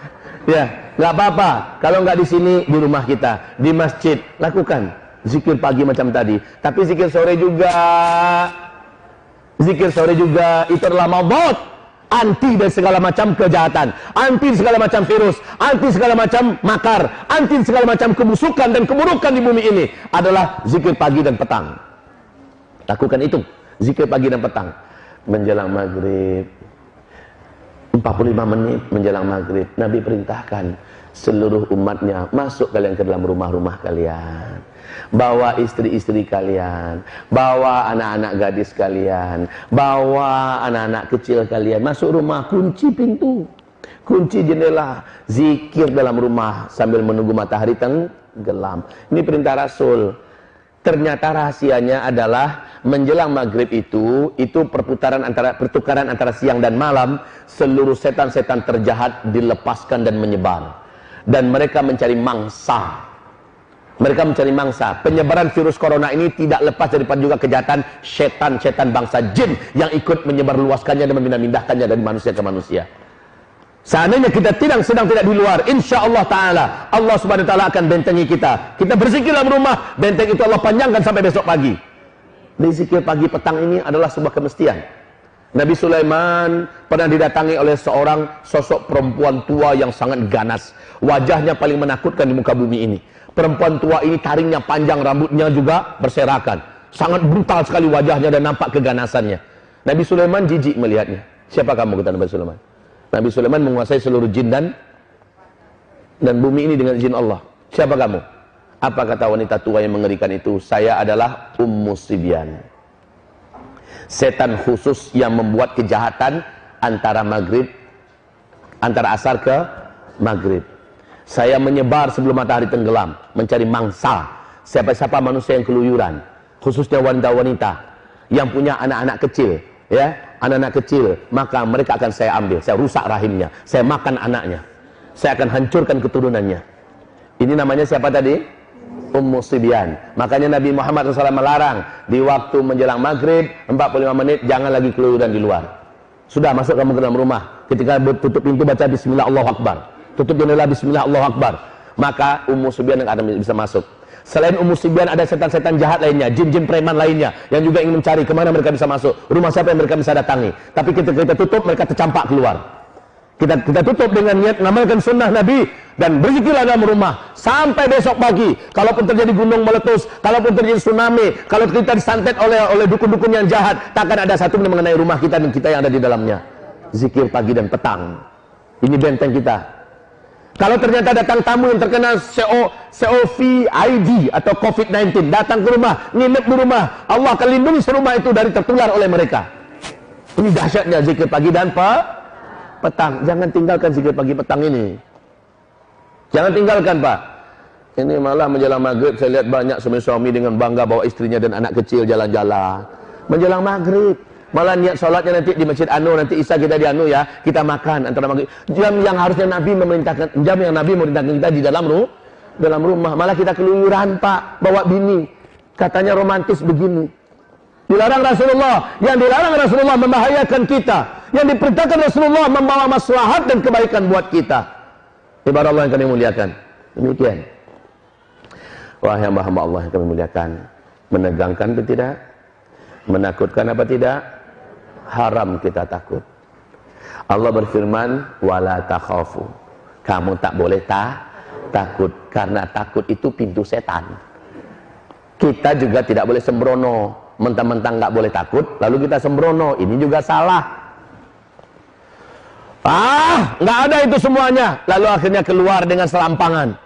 Ya, nggak apa-apa. Kalau nggak di sini, di rumah kita, di masjid, lakukan zikir pagi macam tadi. Tapi zikir sore juga. Zikir sore juga itu adalah maudot, anti dari segala macam kejahatan, anti segala macam virus, anti segala macam makar, anti segala macam kebusukan dan keburukan di bumi ini. Adalah zikir pagi dan petang. Lakukan itu, zikir pagi dan petang. Menjelang maghrib, 45 menit menjelang maghrib, Nabi perintahkan seluruh umatnya, masuk kalian ke dalam rumah-rumah kalian, bawa istri-istri kalian, bawa anak-anak gadis kalian, bawa anak-anak kecil kalian, masuk rumah, kunci pintu, kunci jendela, zikir dalam rumah sambil menunggu matahari tenggelam. Ini perintah Rasul. Ternyata rahasianya adalah menjelang maghrib itu pertukaran antara siang dan malam, seluruh setan-setan terjahat dilepaskan dan menyebar, dan mereka mencari mangsa. Mereka mencari mangsa. Penyebaran virus corona ini tidak lepas daripada juga kejahatan setan-setan bangsa jin yang ikut menyebarluaskannya dan memindah-mindahkannya dari manusia ke manusia. Seandainya kita sedang tidak di luar, insya Allah Ta'ala, Allah Subhanahu Wa Ta'ala akan bentengi kita. Kita berzikir dalam rumah, benteng itu Allah panjangkan sampai besok pagi. Zikir pagi petang ini adalah sebuah kemestian. Nabi Sulaiman pernah didatangi oleh seorang sosok perempuan tua yang sangat ganas. Wajahnya paling menakutkan di muka bumi ini. Perempuan tua ini taringnya panjang, rambutnya juga berserakan. Sangat brutal sekali wajahnya dan nampak keganasannya. Nabi Sulaiman jijik melihatnya. Siapa kamu, kata Nabi Sulaiman? Nabi Sulaiman menguasai seluruh jin dan bumi ini dengan izin Allah. Siapa kamu? Apa kata wanita tua yang mengerikan itu? Saya adalah Ummu Sibyan, setan khusus yang membuat kejahatan antara asar ke maghrib. Saya menyebar sebelum matahari tenggelam, mencari mangsa siapa-siapa manusia yang keluyuran, khususnya wanita-wanita yang punya anak-anak kecil, ya, anak-anak kecil, maka mereka akan saya ambil, saya rusak rahimnya, saya makan anaknya, saya akan hancurkan keturunannya. Ini namanya siapa tadi? Ummu Sibyan. Makanya Nabi Muhammad SAW melarang di waktu menjelang maghrib 45 menit jangan lagi keluyuran di luar. Sudah, masuk kamu ke dalam rumah. Ketika tutup pintu baca Bismillah Allahu Akbar, tutup jendela Bismillah Allahu Akbar, maka Ummu Sibyan yang akan bisa masuk. Selain Ummu Sibyan ada setan-setan jahat lainnya, jin-jin preman lainnya yang juga ingin mencari kemana mereka bisa masuk, rumah siapa yang mereka bisa datangi. Tapi ketika kita tutup, mereka tercampak keluar. Kita tutup dengan niat mengamalkan sunnah Nabi dan berzikirlah dalam rumah sampai besok pagi. Kalaupun terjadi gunung meletus, kalaupun terjadi tsunami, kalau kita disantet oleh dukun-dukun yang jahat, takkan ada satu yang mengenai rumah kita dan kita yang ada di dalamnya. Zikir pagi dan petang. Ini benteng kita. Kalau ternyata datang tamu yang terkena COVID atau COVID-19, datang ke rumah, nginep di rumah, Allah akan lindungi serumah itu dari tertular oleh mereka. Ini dahsyatnya zikir pagi dan petang. Jangan tinggalkan zikir pagi petang ini. Jangan tinggalkan, Pak. Ini malah menjelang maghrib saya lihat banyak suami-suami dengan bangga bawa istrinya dan anak kecil jalan-jalan. Menjelang maghrib malah niat sholatnya nanti di Masjid Anu, nanti Isya kita di Anu ya, kita makan antara maghrib. Jam yang harusnya Nabi memerintahkan, jam yang Nabi memerintahkan kita di dalam rumah, malah kita keluyuran, Pak, bawa bini. Katanya romantis begini. Dilarang Rasulullah, yang dilarang Rasulullah membahayakan kita. Yang diperintahkan Rasulullah membawa maslahat dan kebaikan buat kita. Ibarat Allah yang kami muliakan. Demikian. Wahai hamba-hamba Allah yang kami muliakan, menegangkan atau tidak? Menakutkan apa tidak? Haram kita takut. Allah berfirman, wala takhafu. Kamu tak boleh takut, karena takut itu pintu setan. Kita juga tidak boleh sembrono, mentang-mentang nggak boleh takut, lalu kita sembrono. Ini juga salah. Nggak ada itu semuanya. Lalu akhirnya keluar dengan selampangan.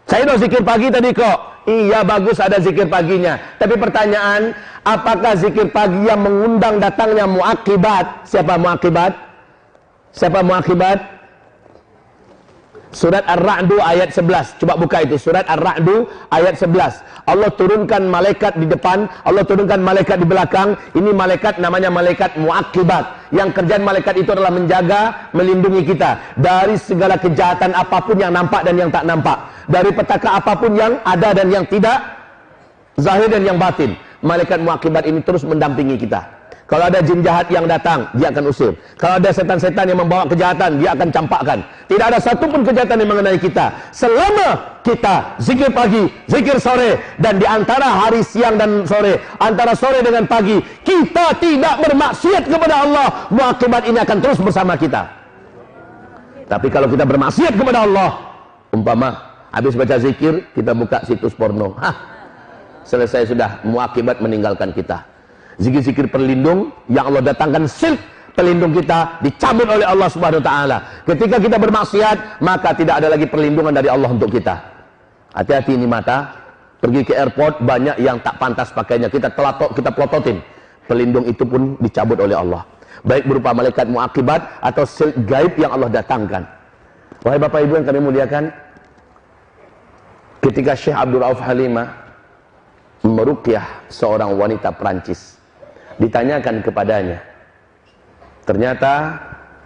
Saya udah zikir pagi tadi kok. Iya, bagus ada zikir paginya. Tapi pertanyaan, apakah zikir pagi yang mengundang datangnya muakibat? Siapa muakibat? Siapa muakibat? Surat Ar-Ra'du ayat 11. Coba buka itu, surat Ar-Ra'du ayat 11. Allah turunkan malaikat di depan, Allah turunkan malaikat di belakang. Ini malaikat namanya malaikat muakibat. Yang kerjaan malaikat itu adalah menjaga, melindungi kita dari segala kejahatan apapun yang nampak dan yang tak nampak, dari petaka apapun yang ada dan yang tidak, zahir dan yang batin. Malaikat muakibat ini terus mendampingi kita. Kalau ada jin jahat yang datang, dia akan usir. Kalau ada setan-setan yang membawa kejahatan, dia akan campakkan. Tidak ada satupun kejahatan yang mengenai kita selama kita zikir pagi, zikir sore, dan di antara hari siang dan sore, antara sore dengan pagi, kita tidak bermaksiat kepada Allah. Muakibat ini akan terus bersama kita. Tapi kalau kita bermaksiat kepada Allah, umpama habis baca zikir, kita buka situs porno, selesai sudah, muakibat meninggalkan kita. Zikir-zikir pelindung yang Allah datangkan, silk pelindung kita dicabut oleh Allah Subhanahu wa taala. Ketika kita bermaksiat, maka tidak ada lagi perlindungan dari Allah untuk kita. Hati-hati ini mata. Pergi ke airport, banyak yang tak pantas pakainya. Kita pelototin. Pelindung itu pun dicabut oleh Allah. Baik berupa malaikat muakibat atau silk gaib yang Allah datangkan. Wahai Bapak Ibu yang kami muliakan, ketika Syekh Abdul Rauf Halimah meruqyah seorang wanita Perancis, ditanyakan kepadanya, ternyata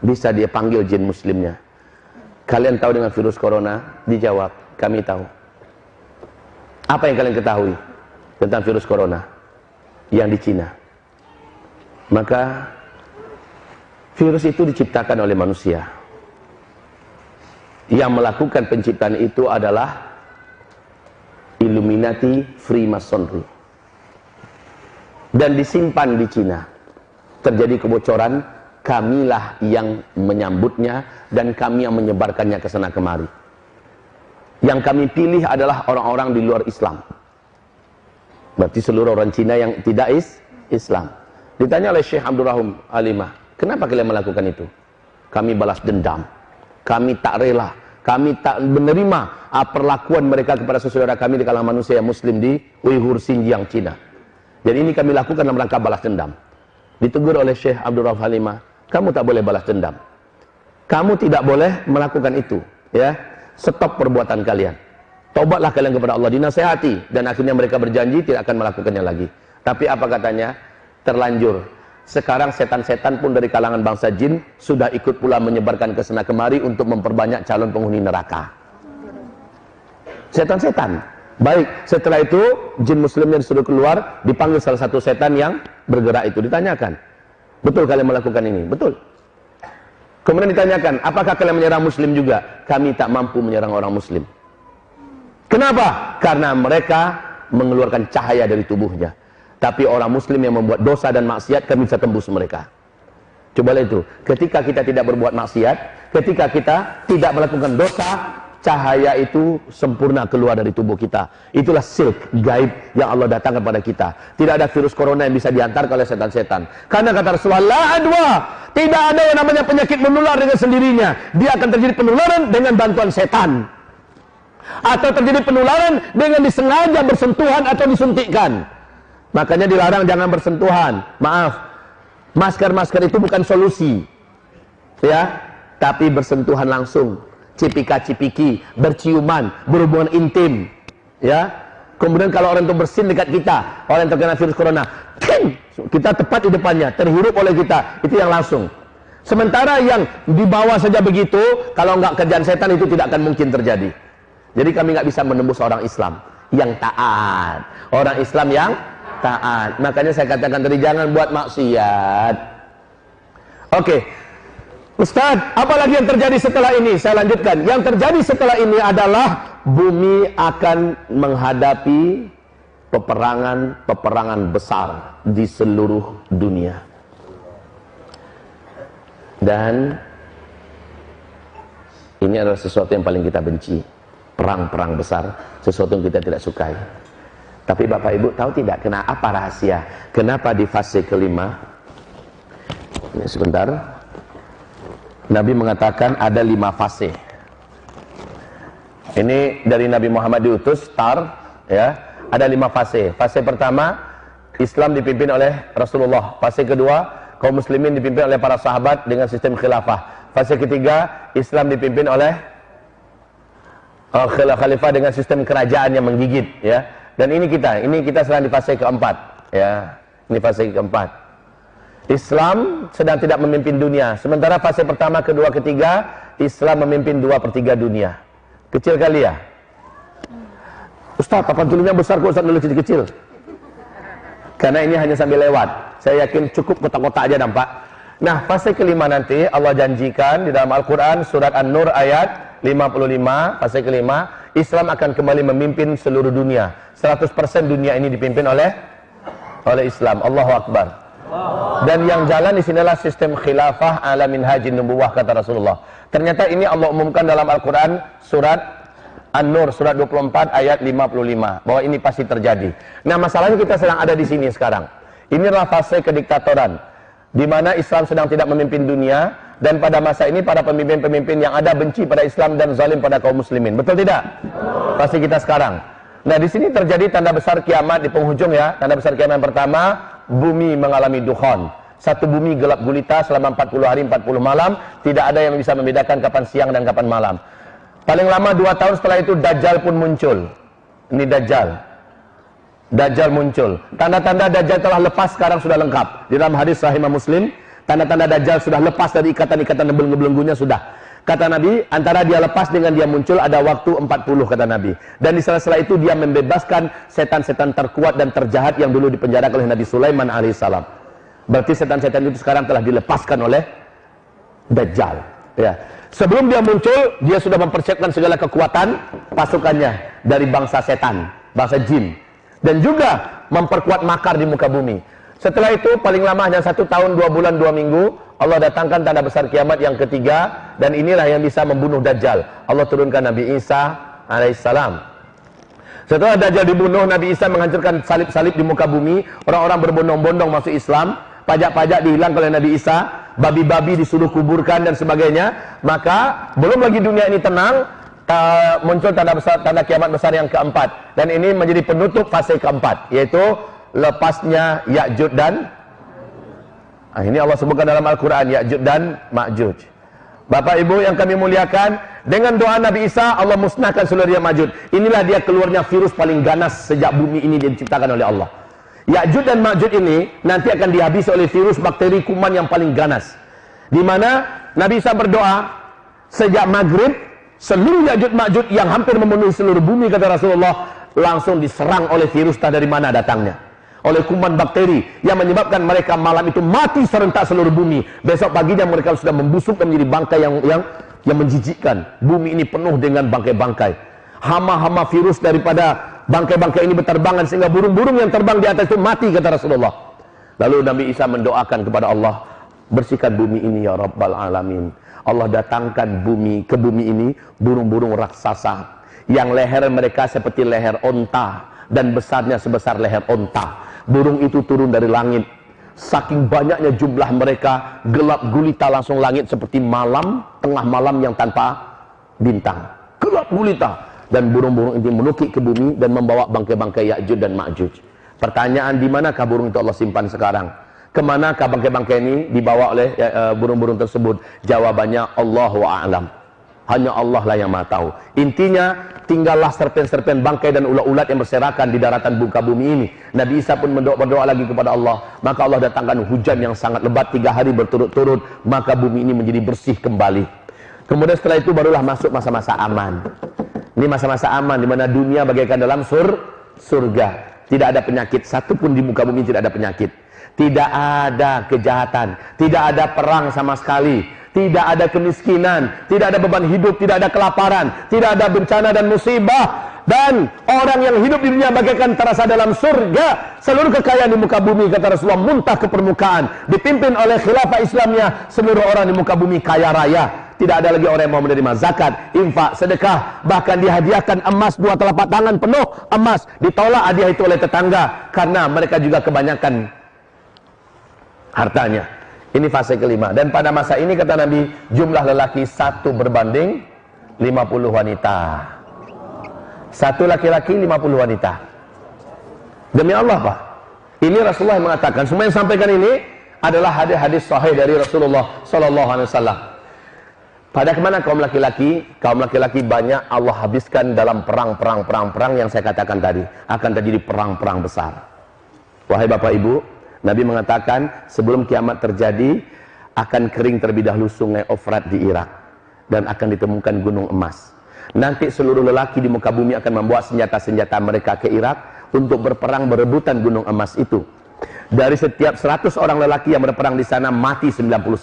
bisa dia panggil jin muslimnya. Kalian tahu dengan virus corona? Dijawab, kami tahu. Apa yang kalian ketahui tentang virus corona yang di Cina? Maka virus itu diciptakan oleh manusia. Yang melakukan penciptaan itu adalah Illuminati Freemasonry, dan disimpan di Cina. Terjadi kebocoran, kamilah yang menyambutnya dan kami yang menyebarkannya ke sana kemari. Yang kami pilih adalah orang-orang di luar Islam. Berarti seluruh orang Cina yang tidak Islam. Ditanya oleh Syekh Abdul Rahim Halimah, kenapa kalian melakukan itu? Kami balas dendam. Kami tak rela. Kami tak menerima perlakuan mereka kepada saudara kami di kalangan manusia yang muslim di Uighur, Xinjiang, Cina. Dan ini kami lakukan dalam rangka balas dendam. Ditegur oleh Syekh Abdul Rauf Halimah, kamu tak boleh balas dendam. Kamu tidak boleh melakukan itu, ya. Stop perbuatan kalian. Taubatlah kalian kepada Allah, dinasehati, dan akhirnya mereka berjanji tidak akan melakukannya lagi. Tapi apa katanya? Terlanjur. Sekarang setan-setan pun dari kalangan bangsa jin sudah ikut pula menyebarkan ke sana kemari untuk memperbanyak calon penghuni neraka. Setan-setan. Baik, setelah itu jin muslimnya disuruh keluar, dipanggil salah satu setan yang bergerak itu, ditanyakan, betul kalian melakukan ini? Betul. Kemudian ditanyakan, apakah kalian menyerang muslim juga? Kami tak mampu menyerang orang muslim. Kenapa? Karena mereka mengeluarkan cahaya dari tubuhnya. Tapi orang muslim yang membuat dosa dan maksiat, kami bisa tembus mereka. Coba lihat itu. Ketika kita tidak berbuat maksiat, ketika kita tidak melakukan dosa, cahaya itu sempurna keluar dari tubuh kita. Itulah silk gaib yang Allah datangkan pada kita. Tidak ada virus corona yang bisa diantarkan oleh setan-setan. Karena kata Rasulullah, la adwa, tidak ada yang namanya penyakit menular dengan sendirinya. Dia akan terjadi penularan dengan bantuan setan, atau terjadi penularan dengan disengaja bersentuhan atau disuntikkan. Makanya dilarang jangan bersentuhan. Maaf, masker-masker itu bukan solusi, ya, tapi bersentuhan langsung, cipika-cipiki, berciuman, berhubungan intim, ya. Kemudian kalau orang itu bersin dekat kita, orang yang terkena virus corona, kita tepat di depannya, terhirup oleh kita, itu yang langsung. Sementara yang di bawah saja begitu, kalau nggak kerjaan setan itu tidak akan mungkin terjadi. Jadi kami nggak bisa menembus orang Islam yang taat, orang Islam yang taat. Makanya saya katakan tadi, jangan buat maksiat. Oke. Ustaz, apalagi yang terjadi setelah ini? Saya lanjutkan. Yang terjadi setelah ini adalah bumi akan menghadapi peperangan besar di seluruh dunia. Dan ini adalah sesuatu yang paling kita benci. Perang-perang besar, sesuatu yang kita tidak sukai. Tapi Bapak Ibu tahu tidak apa rahasia? Kenapa di fase kelima? Ini sebentar. Nabi mengatakan ada 5 fase. Ini dari Nabi Muhammad diutus, ya. Ada 5 fase. Fase pertama, Islam dipimpin oleh Rasulullah. Fase kedua, kaum muslimin dipimpin oleh para sahabat dengan sistem khilafah. Fase ketiga, Islam dipimpin oleh khalifah dengan sistem kerajaan yang menggigit, ya. Dan ini kita sedang di fase keempat, ya. Ini fase keempat. Islam sedang tidak memimpin dunia. Sementara fase pertama, kedua, ketiga, Islam memimpin 2/3 dunia. Kecil kali ya? Ustaz, papan tulisnya besar kok, Ustaz nulis kecil-kecil. Karena ini hanya sambil lewat. Saya yakin cukup kotak-kotak aja nampak. Nah, fase kelima nanti Allah janjikan di dalam Al-Quran surat An-Nur ayat 55, fase kelima, Islam akan kembali memimpin seluruh dunia. 100% dunia ini dipimpin oleh Islam. Allahu Akbar. Dan yang jalan di sinilah sistem khilafah ala minhajin nubuwah, kata Rasulullah. Ternyata ini Allah umumkan dalam Al-Quran surat An-Nur surat 24 ayat 55 bahwa ini pasti terjadi. Nah, masalahnya kita sedang ada di sini sekarang. Inilah fase kediktatoran di mana Islam sedang tidak memimpin dunia, dan pada masa ini para pemimpin-pemimpin yang ada benci pada Islam dan zalim pada kaum muslimin. Betul tidak? Pasti kita sekarang. Nah, di sini terjadi tanda besar kiamat di penghujung, ya. Tanda besar kiamat yang pertama, bumi mengalami dukhon. Satu bumi gelap gulita selama 40 hari 40 malam, tidak ada yang bisa membedakan kapan siang dan kapan malam. Paling lama 2 tahun setelah itu Dajjal pun muncul. Ini Dajjal muncul. Tanda-tanda Dajjal telah lepas sekarang sudah lengkap. Di dalam hadis Sahih Muslim, tanda-tanda Dajjal sudah lepas dari ikatan-ikatan belenggu-belenggunya sudah. Kata Nabi, antara dia lepas dengan dia muncul ada waktu 40, kata Nabi. Dan di sela-sela itu dia membebaskan setan-setan terkuat dan terjahat yang dulu dipenjarakan oleh Nabi Sulaiman alaihissalam. Berarti setan-setan itu sekarang telah dilepaskan oleh Dajjal, ya. Sebelum dia muncul, dia sudah mempersiapkan segala kekuatan pasukannya dari bangsa setan, bangsa jin, dan juga memperkuat makar di muka bumi. Setelah itu paling lama hanya 1 tahun 2 bulan 2 minggu Allah datangkan tanda besar kiamat yang ketiga, dan inilah yang bisa membunuh Dajjal. Allah turunkan Nabi Isa alaihissalam. Setelah Dajjal dibunuh, Nabi Isa menghancurkan salib-salib di muka bumi. Orang-orang berbondong-bondong masuk Islam. Pajak-pajak dihilangkan oleh Nabi Isa. Babi-babi disuruh kuburkan dan sebagainya. Maka belum lagi dunia ini tenang, muncul tanda kiamat besar yang keempat. Dan ini menjadi penutup fase keempat, yaitu lepasnya Ya'juj dan ini Allah sebutkan dalam Al-Quran, Ya'juj dan Ma'juj. Bapak Ibu yang kami muliakan, dengan doa Nabi Isa Allah musnahkan seluruh Ya'juj. Inilah dia keluarnya virus paling ganas sejak bumi ini diciptakan oleh Allah. Ya'juj dan Ma'juj ini nanti akan dihabisi oleh virus bakteri kuman yang paling ganas. Di mana Nabi Isa berdoa sejak maghrib, seluruh Ya'juj Ma'juj yang hampir memenuhi seluruh bumi, kata Rasulullah, langsung diserang oleh virus tak dari mana datangnya. Oleh kuman bakteri yang menyebabkan mereka malam itu mati serentak seluruh bumi. Besok paginya mereka sudah membusuk dan menjadi bangkai yang menjijikkan. Bumi ini penuh dengan bangkai-bangkai. Hama-hama virus daripada bangkai-bangkai ini berterbangan sehingga burung-burung yang terbang di atas itu mati, kata Rasulullah. Lalu Nabi Isa mendoakan kepada Allah, Bersihkan bumi ini ya Rabbal Alamin. Allah datangkan ke bumi ini burung-burung raksasa yang leher mereka seperti leher onta dan besarnya sebesar leher onta. Burung itu turun dari langit. Saking banyaknya jumlah mereka, gelap gulita langsung langit seperti malam, tengah malam yang tanpa bintang. Gelap gulita. Dan burung-burung ini menukik ke bumi dan membawa bangkai-bangkai Ya'juj dan Ma'juj. Pertanyaan, di manakah burung itu Allah simpan sekarang? Kemanakah bangkai-bangkai ini dibawa oleh burung-burung tersebut? Jawabannya Allahu a'lam. Hanya Allah lah yang maha tahu. Intinya, tinggallah serpen-serpen bangkai dan ulat-ulat yang berserakan di daratan muka bumi ini. Nabi Isa pun berdoa lagi kepada Allah. Maka Allah datangkan hujan yang sangat lebat 3 hari berturut-turut. Maka bumi ini menjadi bersih kembali. Kemudian setelah itu barulah masuk masa-masa aman. Ini masa-masa aman di mana dunia bagaikan dalam surga. Tidak ada penyakit satupun di muka bumi, tidak ada penyakit. Tidak ada kejahatan, tidak ada perang sama sekali, tidak ada kemiskinan, tidak ada beban hidup, tidak ada kelaparan, tidak ada bencana dan musibah. Dan orang yang hidup di dunia bagaikan terasa dalam surga. Seluruh kekayaan di muka bumi, kata Rasulullah, muntah ke permukaan, dipimpin oleh khilafah Islamnya. Seluruh orang di muka bumi kaya raya. Tidak ada lagi orang yang mau menerima zakat, infak, sedekah. Bahkan dihadiahkan emas 2 telapak tangan penuh emas. Ditolak hadiah itu oleh tetangga karena mereka juga kebanyakan hartanya. Ini fase kelima. Dan pada masa ini kata Nabi, jumlah lelaki 1 berbanding 50 wanita. 1 laki-laki 50 wanita. Demi Allah Pak, ini Rasulullah yang mengatakan. Semua yang sampaikan ini adalah hadis-hadis sahih dari Rasulullah SAW. Pada kemana kaum laki-laki? Kaum laki-laki banyak Allah habiskan dalam perang yang saya katakan tadi. Akan terjadi perang-perang besar. Wahai Bapak Ibu, Nabi mengatakan sebelum kiamat terjadi akan kering terlebih dahulu sungai Ofrat di Irak dan akan ditemukan gunung emas. Nanti seluruh lelaki di muka bumi akan membawa senjata-senjata mereka ke Irak untuk berperang berebutan gunung emas itu. Dari setiap 100 orang lelaki yang berperang di sana mati 99.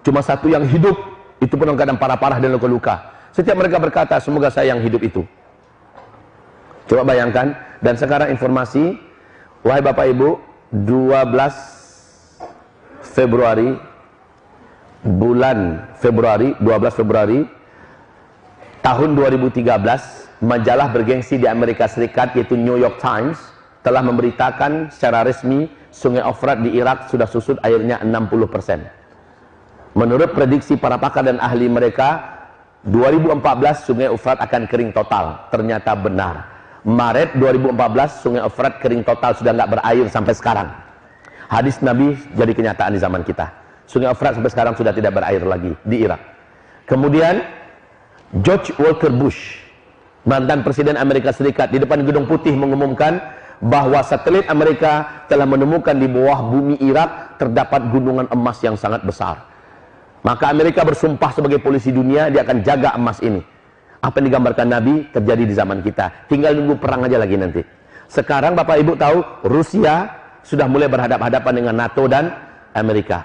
Cuma 1 yang hidup, itu pun dalam keadaan parah-parah dan luka-luka. Setiap mereka berkata, semoga saya yang hidup itu. Coba bayangkan. Dan sekarang informasi, wahai Bapak Ibu, 12 Februari, bulan Februari, 12 Februari tahun 2013, majalah bergengsi di Amerika Serikat yaitu New York Times telah memberitakan secara resmi sungai Ofrat di Irak sudah susut airnya 60%. Menurut prediksi para pakar dan ahli mereka, 2014 sungai Ofrat akan kering total. Ternyata benar. Maret 2014 sungai Ofrat kering total, sudah nggak berair sampai sekarang. Hadis Nabi jadi kenyataan di zaman kita. Sungai Ofrat sampai sekarang sudah tidak berair lagi di Irak. Kemudian George Walker Bush, mantan Presiden Amerika Serikat, di depan Gedung Putih mengumumkan bahwa satelit Amerika telah menemukan di bawah bumi Irak terdapat gunungan emas yang sangat besar. Maka Amerika bersumpah sebagai polisi dunia, dia akan jaga emas ini. Apa yang digambarkan Nabi terjadi di zaman kita. Tinggal nunggu perang aja lagi nanti. Sekarang Bapak Ibu tahu, Rusia sudah mulai berhadapan-hadapan dengan NATO dan Amerika.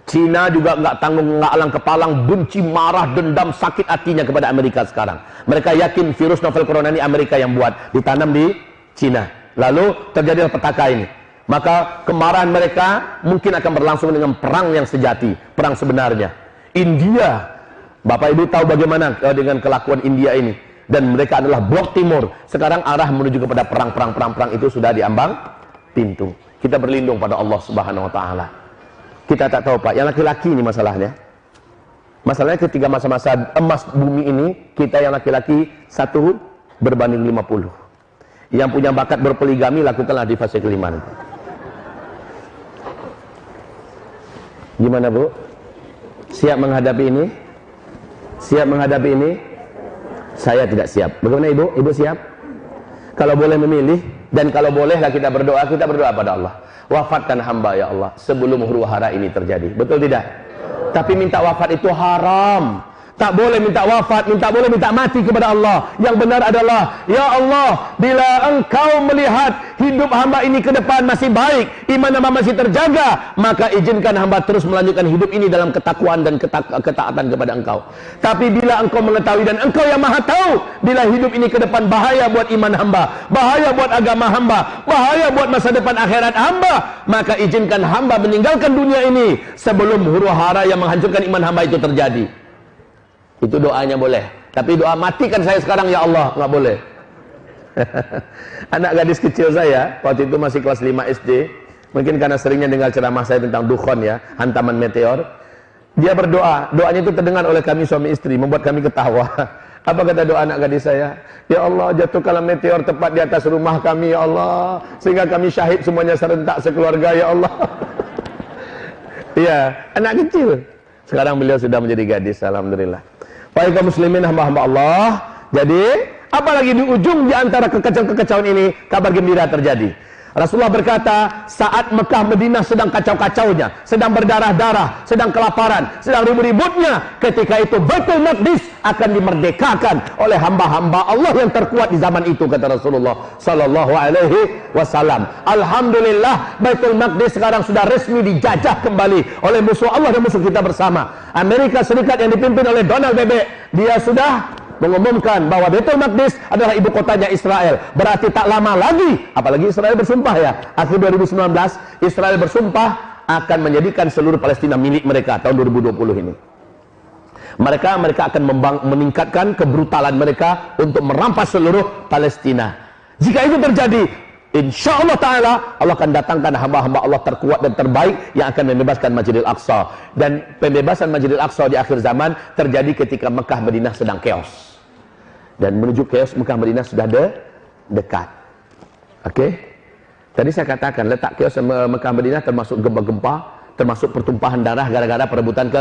Cina juga nggak tanggung, nggak alang kepalang, benci, marah, dendam, sakit hatinya kepada Amerika sekarang. Mereka yakin virus novel corona ini Amerika yang buat, ditanam di Cina. Lalu terjadilah petaka ini. Maka kemarahan mereka mungkin akan berlangsung dengan perang yang sejati, perang sebenarnya. India, Bapak Ibu tahu bagaimana dengan kelakuan India ini. Dan mereka adalah blok timur. Sekarang arah menuju kepada perang itu sudah diambang pintu. Kita berlindung pada Allah Subhanahu wa taala. Kita tak tahu Pak, yang laki-laki ini masalahnya. Masalahnya ketika masa-masa emas bumi ini, kita yang laki-laki 1 berbanding 50. Yang punya bakat berpoligami lakukanlah di fase kelima nanti. Gimana Bu? Siap menghadapi ini? Siap menghadapi ini? Saya tidak siap. Bagaimana Ibu? Ibu siap? Kalau boleh memilih, dan kalau bolehlah kita berdoa pada Allah. Wafatkan hamba ya Allah sebelum huru hara ini terjadi. Betul tidak? Tapi minta wafat itu haram. Tak boleh minta wafat, boleh minta mati kepada Allah. Yang benar adalah, ya Allah, bila Engkau melihat hidup hamba ini ke depan masih baik, iman hamba masih terjaga, maka izinkan hamba terus melanjutkan hidup ini dalam ketakwaan dan ketaatan kepada Engkau. Tapi bila Engkau mengetahui dan Engkau yang maha tahu, bila hidup ini ke depan bahaya buat iman hamba, bahaya buat agama hamba, bahaya buat masa depan akhirat hamba, maka izinkan hamba meninggalkan dunia ini sebelum huru hara yang menghancurkan iman hamba itu terjadi. Itu doanya boleh. Tapi doa matikan saya sekarang ya Allah, nggak boleh. Anak gadis kecil saya waktu itu masih kelas 5 SD, mungkin karena seringnya dengar ceramah saya tentang dukhon ya, hantaman meteor. Dia berdoa, doanya itu terdengar oleh kami suami istri, membuat kami ketawa. Apa kata doa anak gadis saya? Ya Allah, jatuhkanlah meteor tepat di atas rumah kami ya Allah, sehingga kami syahid semuanya serentak sekeluarga ya Allah. Iya, anak kecil. Sekarang beliau sudah menjadi gadis, alhamdulillah. Baik kaum muslimin, hamba-hamba Allah. Jadi, apalagi di ujung di antara kekacauan ini, kabar gembira terjadi. Rasulullah berkata, saat Mekah Madinah sedang kacau-kacaunya, sedang berdarah-darah, sedang kelaparan, sedang ribut-ributnya, ketika itu Baitul Maqdis akan dimerdekakan oleh hamba-hamba Allah yang terkuat di zaman itu, kata Rasulullah sallallahu alaihi wasallam. Alhamdulillah, Baitul Maqdis sekarang sudah resmi dijajah kembali oleh musuh Allah dan musuh kita bersama. Amerika Serikat yang dipimpin oleh Donald Bebek, dia sudah mengumumkan bahwa Baitul Maqdis adalah ibu kotanya Israel. Berarti tak lama lagi, apalagi Israel bersumpah ya, akhir 2019 Israel bersumpah akan menjadikan seluruh Palestina milik mereka tahun 2020 ini. Mereka akan meningkatkan kebrutalan mereka untuk merampas seluruh Palestina. Jika itu terjadi, insya Allah Ta'ala, Allah akan datangkan hamba-hamba Allah terkuat dan terbaik yang akan membebaskan Masjidil Aqsa. Dan pembebasan Masjidil Aqsa di akhir zaman terjadi ketika Mekah Madinah sedang chaos. Dan menuju chaos Mekah Madinah sudah dekat. Oke? Tadi saya katakan letak chaos Mekah Madinah termasuk gempa-gempa, termasuk pertumpahan darah gara-gara perebutan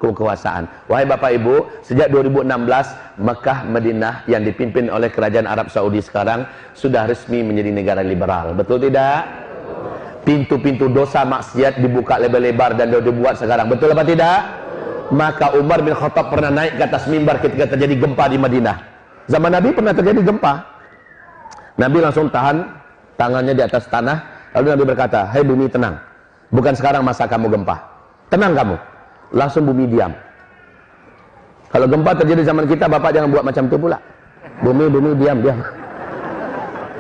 kekuasaan. Wahai Bapak Ibu, sejak 2016 Mekah Madinah yang dipimpin oleh kerajaan Arab Saudi sekarang sudah resmi menjadi negara liberal. Betul tidak? Pintu-pintu dosa maksiat dibuka lebar-lebar dan dibuat sekarang. Betul apa tidak? Maka Umar bin Khattab pernah naik ke atas mimbar ketika terjadi gempa di Madinah. Zaman Nabi pernah terjadi gempa. Nabi langsung tahan tangannya di atas tanah, lalu Nabi berkata, "Hai bumi, tenang. Bukan sekarang masa kamu gempa. Tenang kamu." Langsung bumi diam. Kalau gempa terjadi zaman kita, Bapak jangan buat macam itu pula. Bumi diam.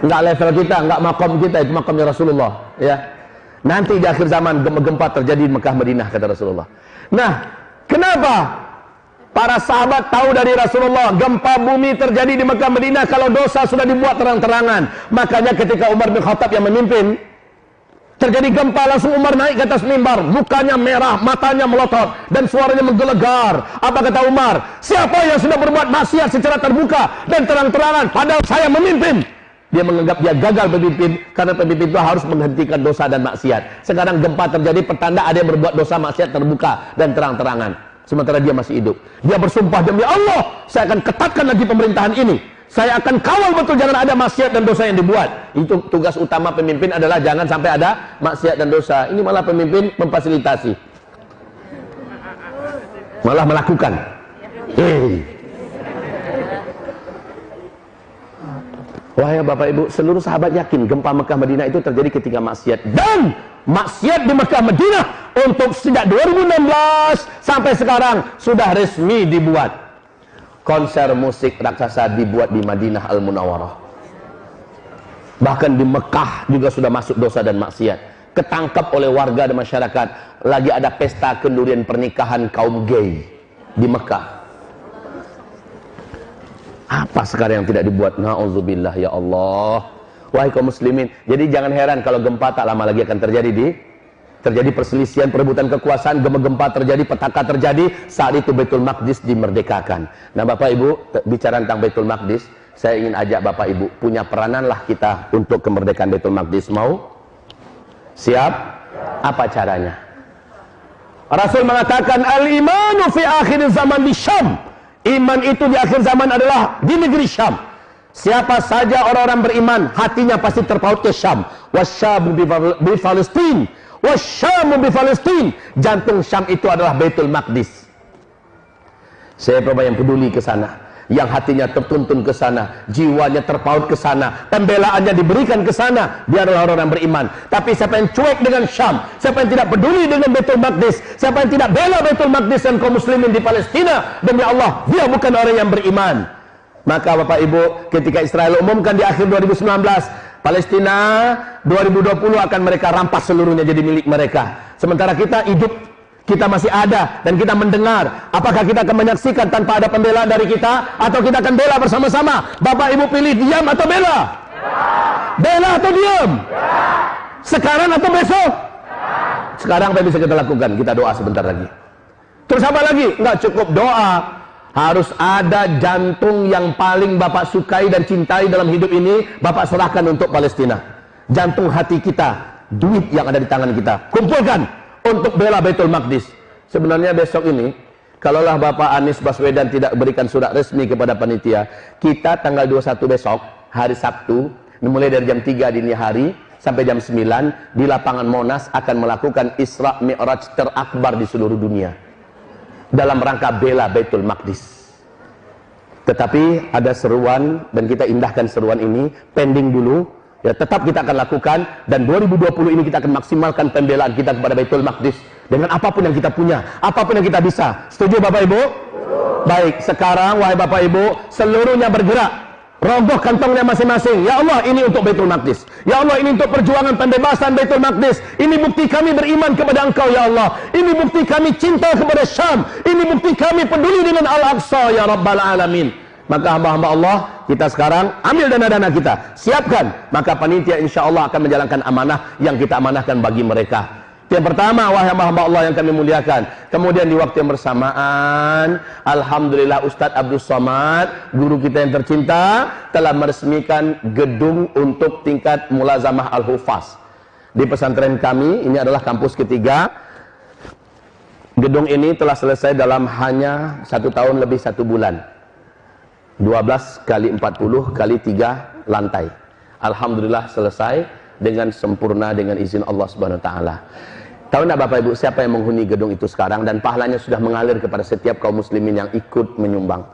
Enggak level kita, enggak makom kita, itu makomnya Rasulullah, ya. Nanti di akhir zaman gempa terjadi di Mekah Madinah, kata Rasulullah. Nah, kenapa para sahabat tahu dari Rasulullah gempa bumi terjadi di Mekah Madinah kalau dosa sudah dibuat terang-terangan? Makanya ketika Umar bin Khattab yang memimpin, terjadi gempa, langsung Umar naik ke atas mimbar, mukanya merah, matanya melotot, dan suaranya menggelegar. Apa kata Umar? Siapa yang sudah berbuat maksiat secara terbuka dan terang-terangan padahal saya memimpin? Dia menganggap dia gagal memimpin, karena pemimpin itu harus menghentikan dosa dan maksiat. Sekarang gempa terjadi, pertanda ada yang berbuat dosa maksiat terbuka dan terang-terangan, sementara dia masih hidup. Dia bersumpah, demi Allah, saya akan ketatkan lagi pemerintahan ini. Saya akan kawal betul jangan ada maksiat dan dosa yang dibuat. Itu tugas utama pemimpin, adalah jangan sampai ada maksiat dan dosa. Ini malah pemimpin memfasilitasi, malah melakukan. Wahai Bapak Ibu, seluruh sahabat yakin gempa Mekah Madinah itu terjadi ketika maksiat. Dan maksiat di Mekah Madinah untuk sejak 2016 sampai sekarang sudah resmi dibuat. Konser musik raksasa dibuat di Madinah Al-Munawwarah. Bahkan di Mekah juga sudah masuk dosa dan maksiat. Ketangkap oleh warga dan masyarakat. Lagi ada pesta kendurian pernikahan kaum gay di Mekah. Apa sekarang yang tidak dibuat? Na'udzubillah ya Allah. Wahai kaum muslimin, jadi jangan heran kalau gempa tak lama lagi akan terjadi perselisihan, perebutan kekuasaan, gempa terjadi, petaka terjadi. Saat itu Baitul Maqdis dimerdekakan. Nah Bapak Ibu, bicara tentang Baitul Maqdis, saya ingin ajak Bapak Ibu, punya perananlah kita untuk kemerdekaan Baitul Maqdis. Mau? Siap? Apa caranya? Rasul mengatakan, al-imanu fi akhir zaman di Syam. Iman itu di akhir zaman adalah di negeri Syam. Siapa saja orang-orang beriman, hatinya pasti terpaut ke Syam. Wasyamu bi Palestin, wasyamu bi Palestin. Jantung Syam itu adalah Baitul Maqdis. Siapa yang peduli ke sana, yang hatinya tertuntun ke sana, jiwanya terpaut ke sana, pembelaannya diberikan ke sana, dia adalah orang yang beriman. Tapi siapa yang cuek dengan Syam, siapa yang tidak peduli dengan Baitul Maqdis, siapa yang tidak bela Baitul Maqdis dan kaum muslimin di Palestina, demi Allah, dia bukan orang yang beriman. Maka Bapak Ibu, ketika Israel umumkan di akhir 2019, Palestina 2020 akan mereka rampas seluruhnya jadi milik mereka. Sementara kita hidup, kita masih ada dan kita mendengar. Apakah kita akan menyaksikan tanpa ada pembelaan dari kita, atau kita akan bela bersama-sama? Bapak Ibu pilih diam atau bela? Bela atau diam? Sekarang atau besok? Sekarang apa yang bisa kita lakukan? Kita doa sebentar lagi. Terus apa lagi? Enggak cukup doa, harus ada jantung yang paling Bapak sukai dan cintai dalam hidup ini, Bapak serahkan untuk Palestina. Jantung hati kita, duit yang ada di tangan kita, kumpulkan untuk bela Baitul Maqdis. Sebenarnya besok ini, kalaulah Bapak Anies Baswedan tidak berikan surat resmi kepada panitia, kita tanggal 21 besok, hari Sabtu, mulai dari jam 3 dini hari sampai jam 9 di lapangan Monas akan melakukan Isra Mi'raj terakbar di seluruh dunia dalam rangka bela Baitul Maqdis. Tetapi ada seruan dan kita indahkan seruan ini, pending dulu. Ya, tetap kita akan lakukan, dan 2020 ini kita akan maksimalkan pembelaan kita kepada Baitul Maqdis dengan apapun yang kita punya, apapun yang kita bisa. Setuju Bapak Ibu? Baik, sekarang wahai Bapak Ibu, seluruhnya bergerak, rogoh kantongnya masing-masing. Ya Allah, ini untuk Baitul Maqdis. Ya Allah, ini untuk perjuangan pembebasan Baitul Maqdis. Ini bukti kami beriman kepada Engkau ya Allah. Ini bukti kami cinta kepada Syam. Ini bukti kami peduli dengan Al-Aqsa ya Rabbal Alamin. Maka hamba-hamba Allah, kita sekarang ambil dana-dana kita, siapkan. Maka panitia insya Allah akan menjalankan amanah yang kita amanahkan bagi mereka. Yang pertama, wahai hamba-hamba Allah yang kami muliakan. Kemudian di waktu yang bersamaan, alhamdulillah Ustadz Abdul Somad, guru kita yang tercinta, telah meresmikan gedung untuk tingkat mulazamah Al-Hufaz di pesantren kami. Ini adalah kampus ketiga. Gedung ini telah selesai dalam hanya 1 tahun lebih 1 bulan. 12 kali 40 kali 3 lantai. Alhamdulillah selesai dengan sempurna dengan izin Allah Subhanahu wa taala. Tahu enggak Bapak Ibu siapa yang menghuni gedung itu sekarang, dan pahalanya sudah mengalir kepada setiap kaum muslimin yang ikut menyumbang.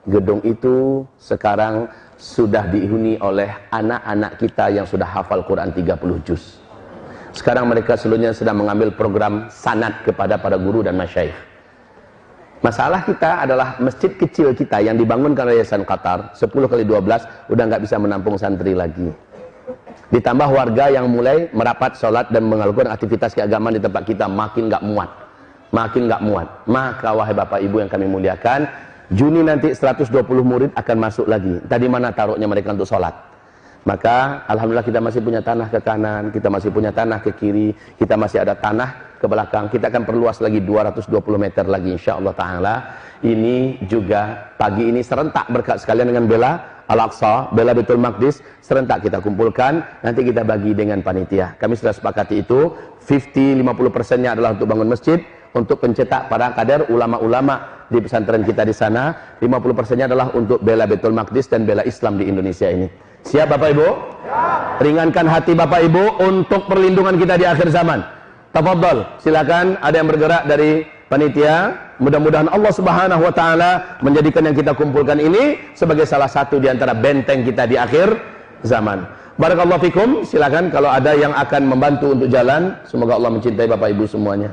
Gedung itu sekarang sudah dihuni oleh anak-anak kita yang sudah hafal Quran 30 juz. Sekarang mereka seluruhnya sedang mengambil program sanad kepada para guru dan masyayikh. Masalah kita adalah masjid kecil kita yang dibangunkan oleh Yayasan Qatar 10 kali 12 udah nggak bisa menampung santri lagi. Ditambah warga yang mulai merapat sholat dan melakukan aktivitas keagamaan di tempat kita makin nggak muat, makin nggak muat. Maka wahai Bapak Ibu yang kami muliakan, Juni nanti 120 murid akan masuk lagi. Tadi mana taruhnya mereka untuk sholat? Maka alhamdulillah kita masih punya tanah ke kanan, kita masih punya tanah ke kiri, kita masih ada tanah ke belakang. Kita akan perluas lagi 220 meter lagi insyaallah taala. Ini juga pagi ini serentak berkat sekalian dengan bela Al-Aqsa, bela Baitul Maqdis, serentak kita kumpulkan, nanti kita bagi dengan panitia. Kami sudah sepakati itu, 50-50%-nya adalah untuk bangun masjid, untuk pencetak para kader ulama-ulama di pesantren kita di sana, 50%-nya adalah untuk bela Baitul Maqdis dan bela Islam di Indonesia ini. Siap Bapak Ibu? Ringankan hati Bapak Ibu untuk perlindungan kita di akhir zaman. Tafadhol, silakan ada yang bergerak dari panitia. Mudah-mudahan Allah Subhanahu wa taala menjadikan yang kita kumpulkan ini sebagai salah satu di antara benteng kita di akhir zaman. Barakallahu fikum, silakan kalau ada yang akan membantu untuk jalan, semoga Allah mencintai Bapak Ibu semuanya.